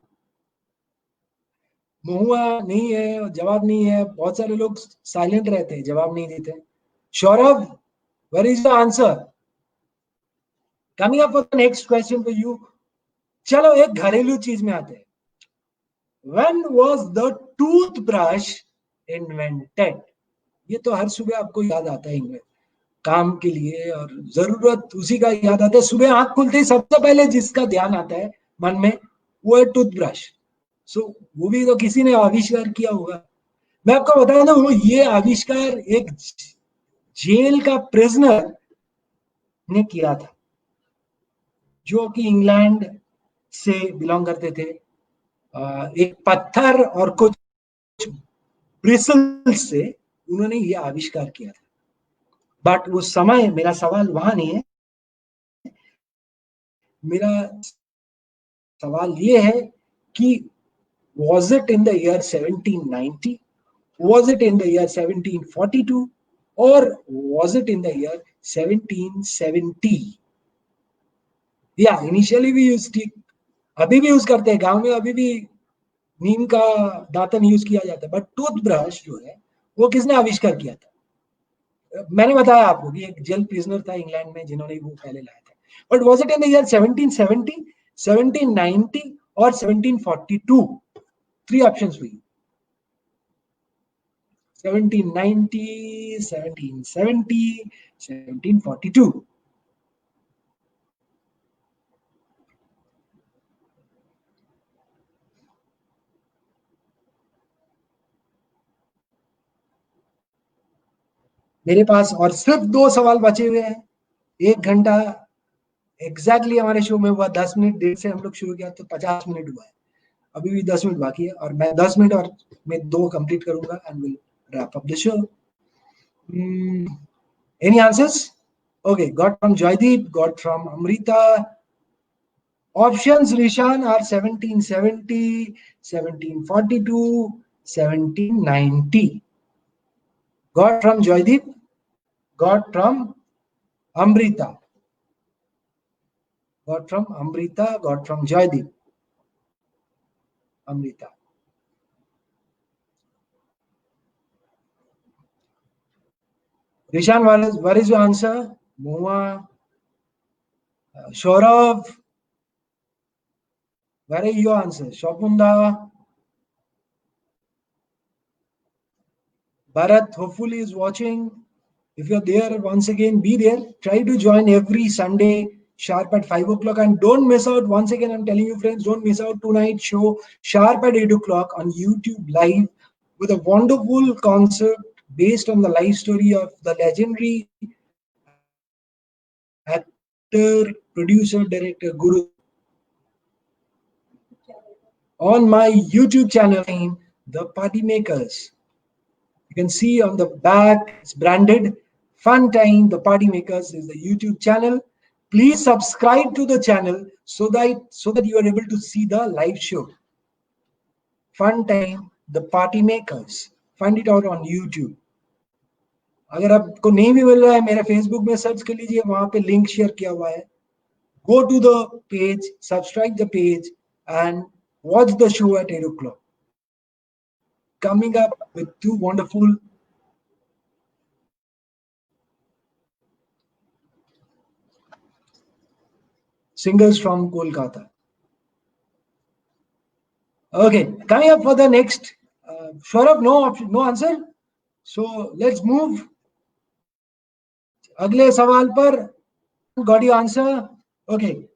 महुआ नहीं है, जवाब नहीं है. बहुत सारे लोग साइलेंट रहते हैं, जवाब नहीं देते. Saurabh, where is the answer? Coming up for the next question for you. चलो एक घरेलू चीज में आते हैं. When was the toothbrush invented? ये तो हर सुबह आपको याद आता है काम के लिए, और जरूरत उसी का याद आता है. सुबह आंख खुलते ही सबसे पहले जिसका ध्यान आता है मन में, वो है टूथब्रश. सो वो भी तो किसी ने आविष्कार किया होगा. मैं आपको बता दूं, वो ये आविष्कार एक जेल का प्रिजनर ने किया था, जो कि इंग्लैंड से बिलोंग करते थे. एक पत्थर और कुछ ब्रिसल से उन्होंने ये आविष्कार किया था. बट उस समय, मेरा सवाल वहां नहीं है. मेरा सवाल ये है कि was it in the year 1790, was it in the year 1742, or was it in the year 1770? या इनिशियली भी यूज टीक, अभी भी यूज करते हैं गांव में, अभी भी नीम का दातन यूज किया जाता है। बट टूथब्रश जो है वो किसने आविष्कार किया था? मैंने बताया आपको कि एक जेल प्रिजनर था इंग्लैंड में जिन्होंने वो पहले लाया था। But was it in the year 1770, 1790 और 1742? Three options for you. 1790, 1770, 1742। मेरे पास और सिर्फ 2 सवाल बचे हुए हैं। 1 घंटा एग्जैक्टली हमारे शो में हुआ, 10 मिनट देर से हम लोग शुरू किया तो 50 मिनट हुआ है। अभी भी 10 मिनट बाकी है और मैं 10 मिनट और मैं 2 कंप्लीट करूंगा and will wrap up the show. Any answers? Okay, got from Joydeep, got from Amrita. Options, Rishan, are 1770, 1742, 1790. Got from Joydeep, got from Amrita. Got from Amrita, got from Joydeep. Amrita. Rishan, what is your answer? Moa, Shaurav, where is your answer? Shopunda, Bharat, hopefully is watching. If you're there, once again, be there. Try to join every Sunday sharp at 5 o'clock. And don't miss out. Once again, I'm telling you, friends, don't miss out tonight's show sharp at 8 o'clock on YouTube Live with a wonderful concert based on the life story of the legendary actor, producer, director, Guru. On my YouTube channel, The Party Makers. You can see on the back, it's branded Fun Time, The Party Makers is the YouTube channel. Please subscribe to the channel so that you are able to see the live show. Fun Time, The Party Makers. Find it out on YouTube. अगर आपको नहीं भी मिल रहा है, मेरे Facebook में search कर लीजिए, वहां पे लिंक शेयर किया हुआ है. Go to the page, subscribe the page, and watch the show at 8 o'clock. Coming up with two wonderful singers from Kolkata. Okay, coming up for the next. Saurabh, no option, no answer. So let's move. अगले सवाल पर got your answer. Okay.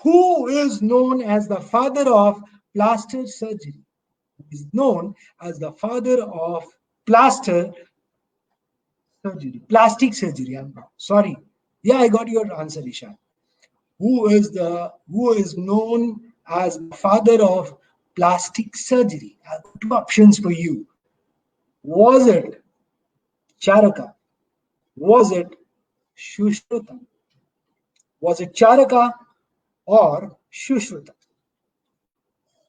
Who is known as the father of plastic surgery? Is known as the father of plaster surgery, plastic surgery. I'm sorry. Yeah, I got your answer, Ishan. Who is known as the father of plastic surgery? I've got two options for you. Was it Charaka? Was it Shushruta? Was it Charaka or Shushruta?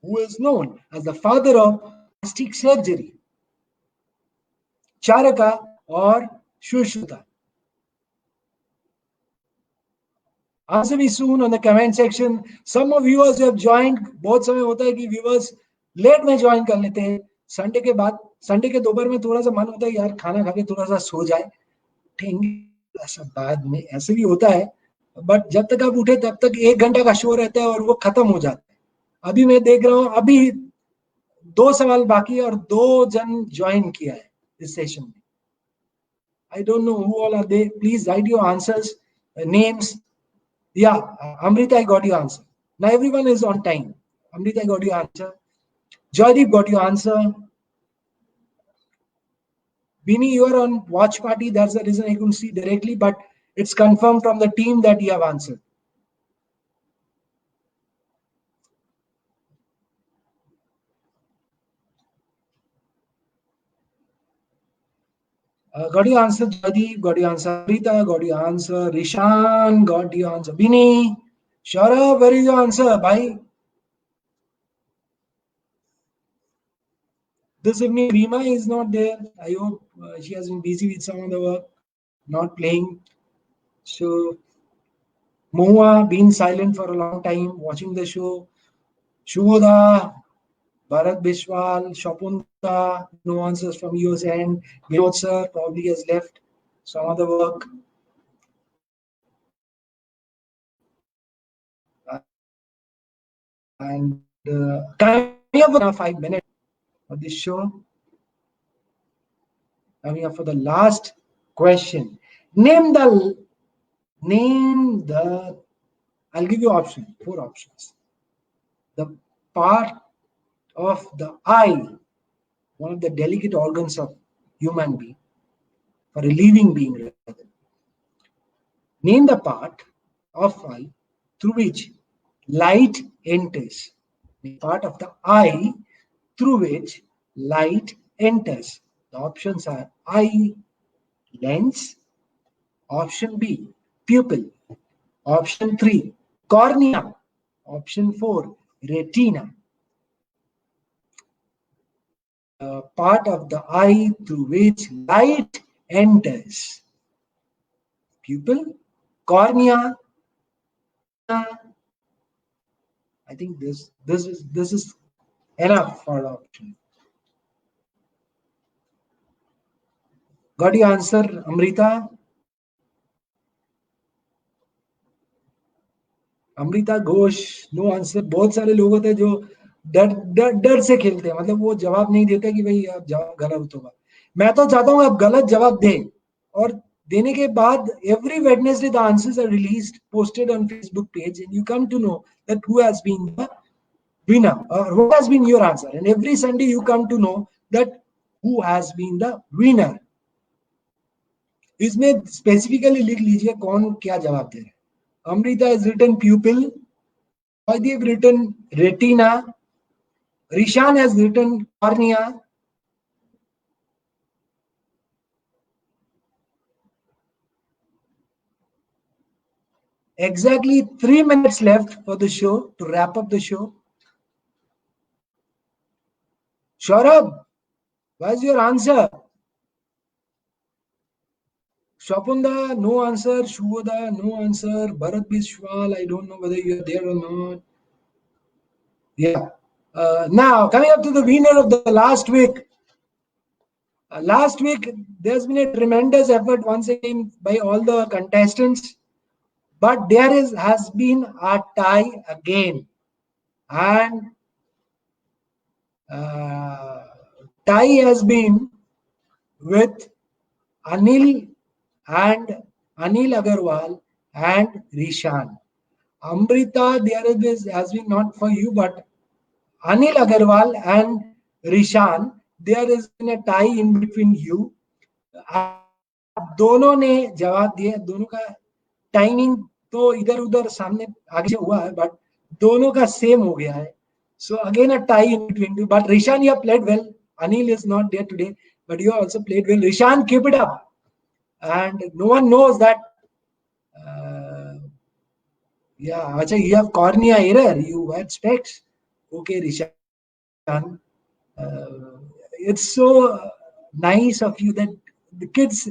Who is known as the father of plastic surgery? Charaka or Shushruta? Answer me soon on the comment section. Some of viewers who have joined, बहुत समय होता है कि viewers late में join कर लेते हैं. Sunday के बाद, संडे के दोपहर में थोड़ा सा मन होता है यार खाना खा के थोड़ा सा सो जाए, ठेंगे ऐसा बाद में ऐसे भी होता है. बट जब तक आप उठे तब तक 1 घंटा का शो रहता है और वो खत्म हो जाता है. अभी मैं देख रहा हूँ, अभी 2 सवाल बाकी है और 2 जन ज्वाइन किया है इस सेशन में. I don't know who all are they. Please write your answers, names. Yeah, Amrita, I got your answer. Now everyone is on time. Amrita, I got your answer. Joydeep got your answer. Bini, you are on watch party. That's the reason I couldn't see directly, but it's confirmed from the team that you have answered. Got your answer, Joydeep. Got your answer, Amrita. Got your answer, Rishan. Got your answer, Bini. Shara, where is your answer? Bye. This evening, Rima is not there. I hope she has been busy with some of the work, not playing. So Mohua, been silent for a long time, watching the show. Shubhoda, Bharat Bishwal, Shapunda, no answers from yours end. Vinod sir probably has left some other work. And coming up for 5 minutes of this show, coming up for the last question. Name the. I'll give you option. 4 options. The part of the eye, one of the delicate organs of human being, for a living being rather. Name the part of eye through which light enters. The part of the eye through which light enters. The options are eye, lens, option B, pupil, option 3, cornea, option 4, retina. The part of the eye through which light enters. Pupil, cornea. I think this is enough for the option. Got your answer, Amrita? Amrita Ghosh, no answer. बहुत सारे लोग होते हैं जो डर डर डर से खेलते हैं, मतलब वो जवाब नहीं देते कि भाई आप जवाब गलत होगा. मैं तो चाहता हूँ आप गलत जवाब दें, और देने के बाद every Wednesday the answers are released, posted on Facebook page, and you come to know that who has been the winner or what has been your answer, and every Sunday you come to know that who has been the winner. इसमें specifically लिख लीजिए कौन क्या जवाब दे रहे हैं. Amrita has written pupil, Joydeep written retina, Rishan has written cornea, exactly 3 minutes left for the show to wrap up the show. Saurabh, what's your answer? Shapunda, no answer. Shubhoda, no answer. Bharat Bishwal, I don't know whether you're there or not. Yeah. Now, coming up to the winner of the last week. Last week, there's been a tremendous effort once again by all the contestants. But there has been a tie again. And tie has been with Anil Agarwal and Rishan. Amrita, has been not for you, but Anil Agarwal and Rishan, there has been a tie in between you. दोनों ने जवाब दिए, दोनों का timing तो इधर उधर सामने आगे हुआ है, बट दोनों का सेम हो गया है. So again a tie in between you. But Rishan, you have played well. Anil is not there today, but you also played well. Rishan, keep it up. And no one knows that. Yeah, Acha, you have cornea error. You had specs. Okay, Rishan. It's so nice of you that the kids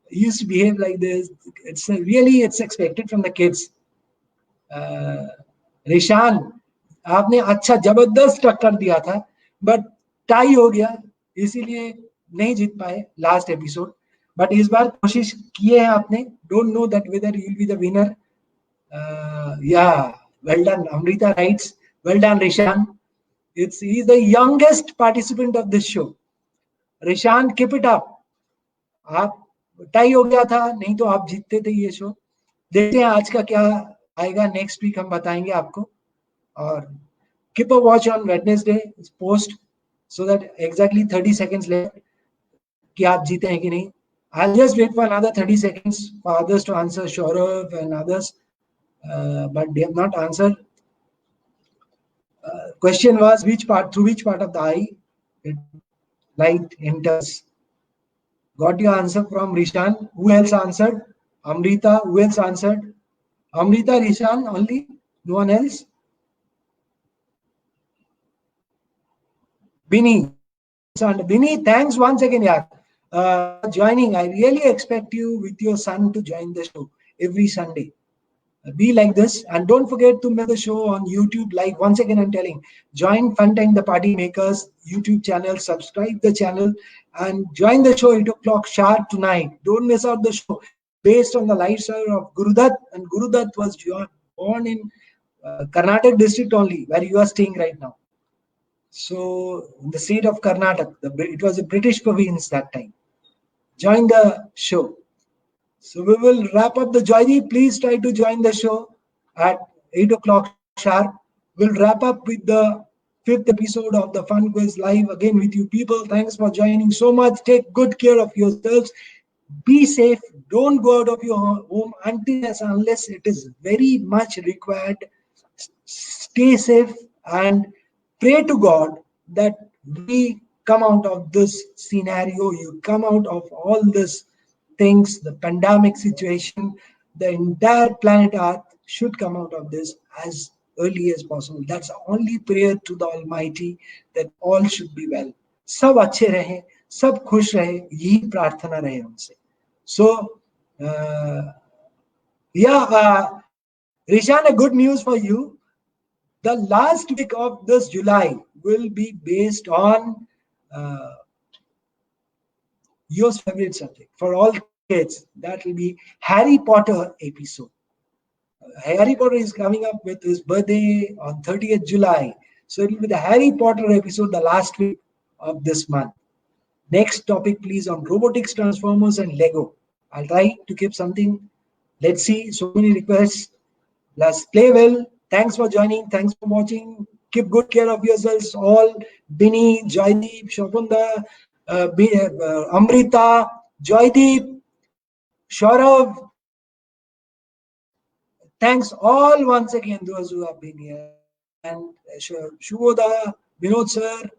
used to behave like this. It's really expected from the kids. Rishan, आपने अच्छा जबरदस्त टक्कर दिया था, but tie हो गया, इसीलिए नहीं जीत पाए लास्ट एपिसोड. बट इस बार कोशिश किए हैं आपने. Don't know that whether you will be the winner. Yeah, well done. Amrita writes, well done Rishan. He is the youngest participant of this show. Rishan, keep it up. आप टाई हो गया था, नहीं तो आप जीतते थे ये शो. देखते हैं आज का क्या आएगा. नेक्स्ट वीक हम बताएंगे आपको. और keep a watch on Wednesday post so that exactly 30 seconds left कि आप जीते हैं कि नहीं. I'll just wait for another 30 seconds for others to answer, Saurav and others, but they have not answered. Question was through which part of the eye light enters. Got your answer from Rishan. Who else answered? Amrita. Who else answered? Amrita, Rishan only? No one else? Bini. Bini, thanks once again, yaar. Joining. I really expect you with your son to join the show every Sunday. be like this. And don't forget to make the show on YouTube. Like, once again, I'm telling, join Fun Time the Party Makers YouTube channel, subscribe the channel, and join the show 8 o'clock sharp tonight. Don't miss out the show based on the lifestyle of Gurudat. And Gurudat was born in Karnataka district only, where you are staying right now. So, in the state of Karnataka, it was a British province that time. Join the show. So we will wrap up the Joydeep. Please try to join the show at 8 o'clock sharp. We'll wrap up with the 5th episode of the Fun Quiz Live again with you people. Thanks for joining so much. Take good care of yourselves. Be safe. Don't go out of your home unless it is very much required. Stay safe and pray to God that we come out of this scenario. You come out of all this things, the pandemic situation, the entire planet Earth should come out of this as early as possible. That's the only prayer to the Almighty, that all should be well. सब अच्छे रहे, सब खुश रहे, यही प्रार्थना रहे हमसे. So, Rishan, a good news for you. The last week of this July will be based on your favorite subject for all kids. That will be Harry Potter episode. Harry Potter is coming up with his birthday on 30th July. So it will be the Harry Potter episode the last week of this month. Next topic, please, on robotics, transformers, and Lego. I'll try to keep something. Let's see. So many requests. Let's play well. Thanks for joining. Thanks for watching. Keep good care of yourselves all. Binny, Joydeep, Shopunda, Amrita, Joydeep, Shaurav. Thanks all once again, those who have been here. And Shubhoda, Vinod sir,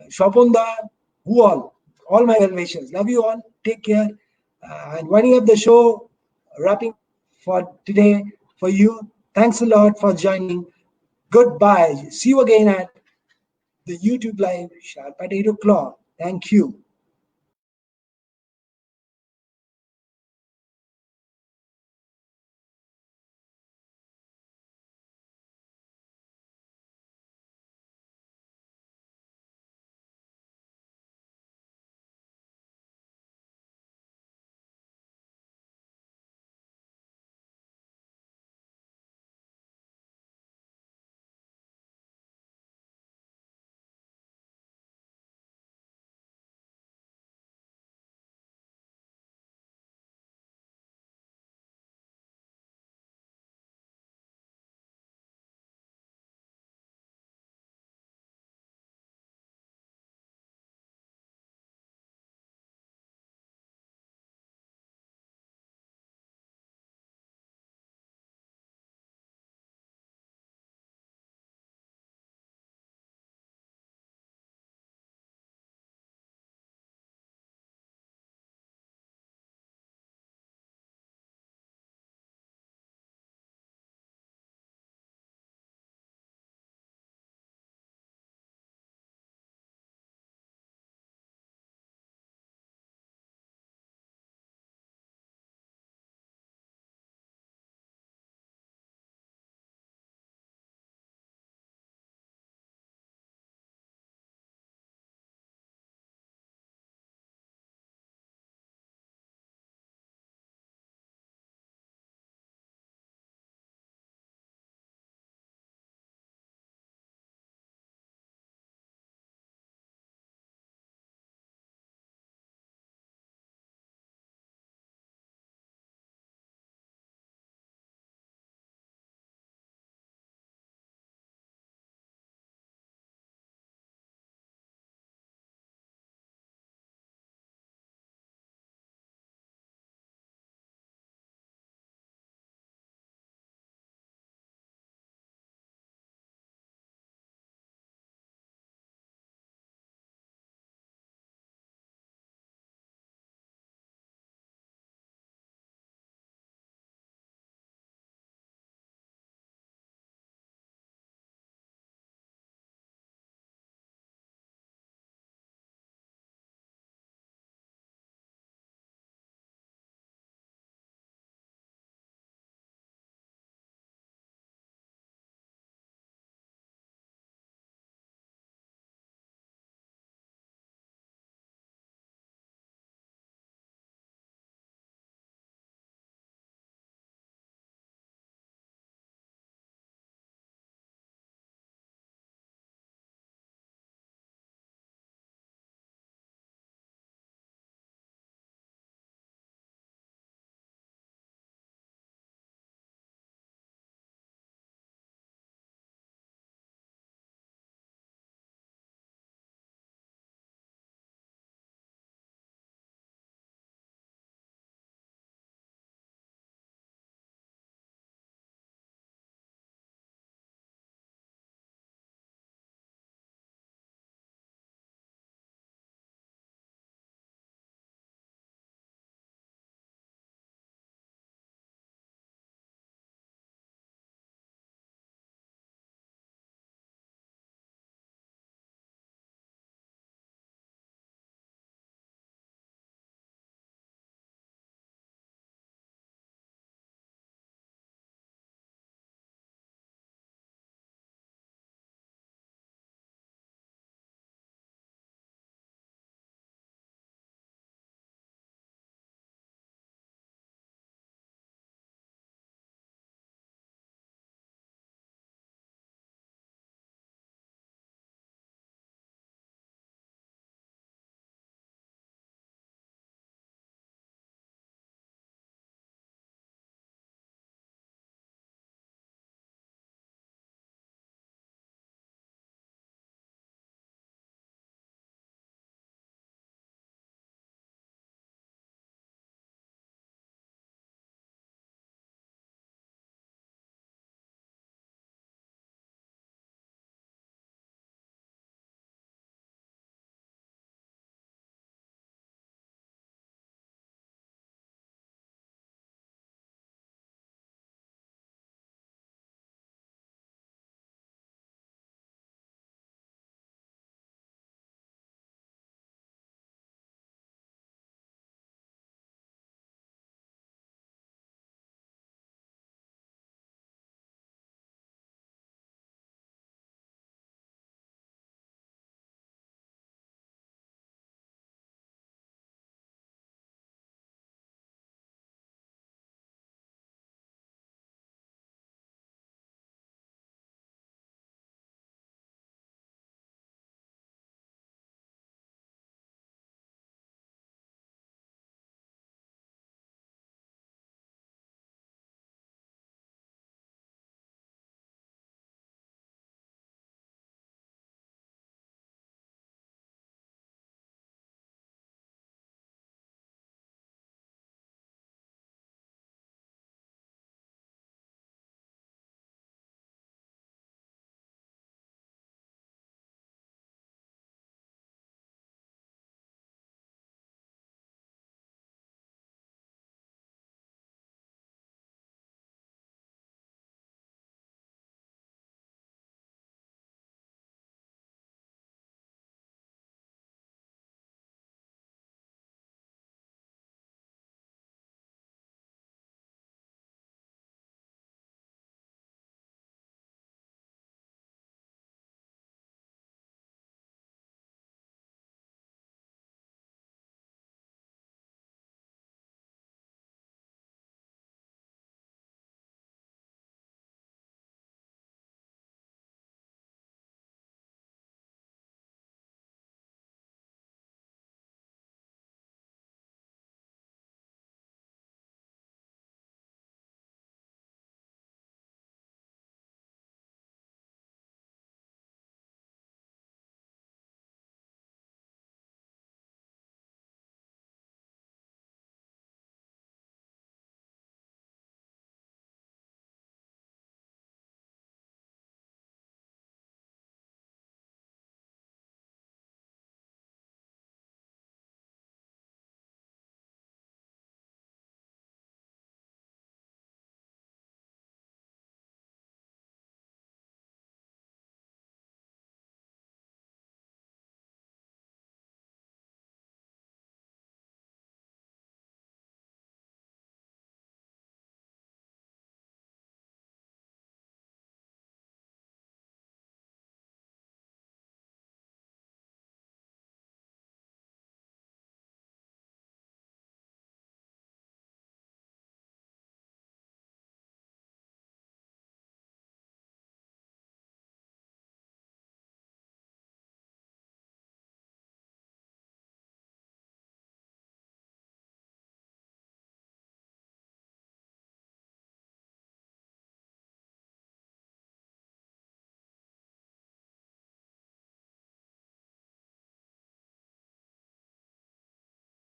Shopunda, who all my well wishers. Love you all. Take care. And winding up the show, wrapping for today for you. Thanks a lot for joining. Goodbye. See you again at the YouTube live sharp at 8 o'clock. Thank you.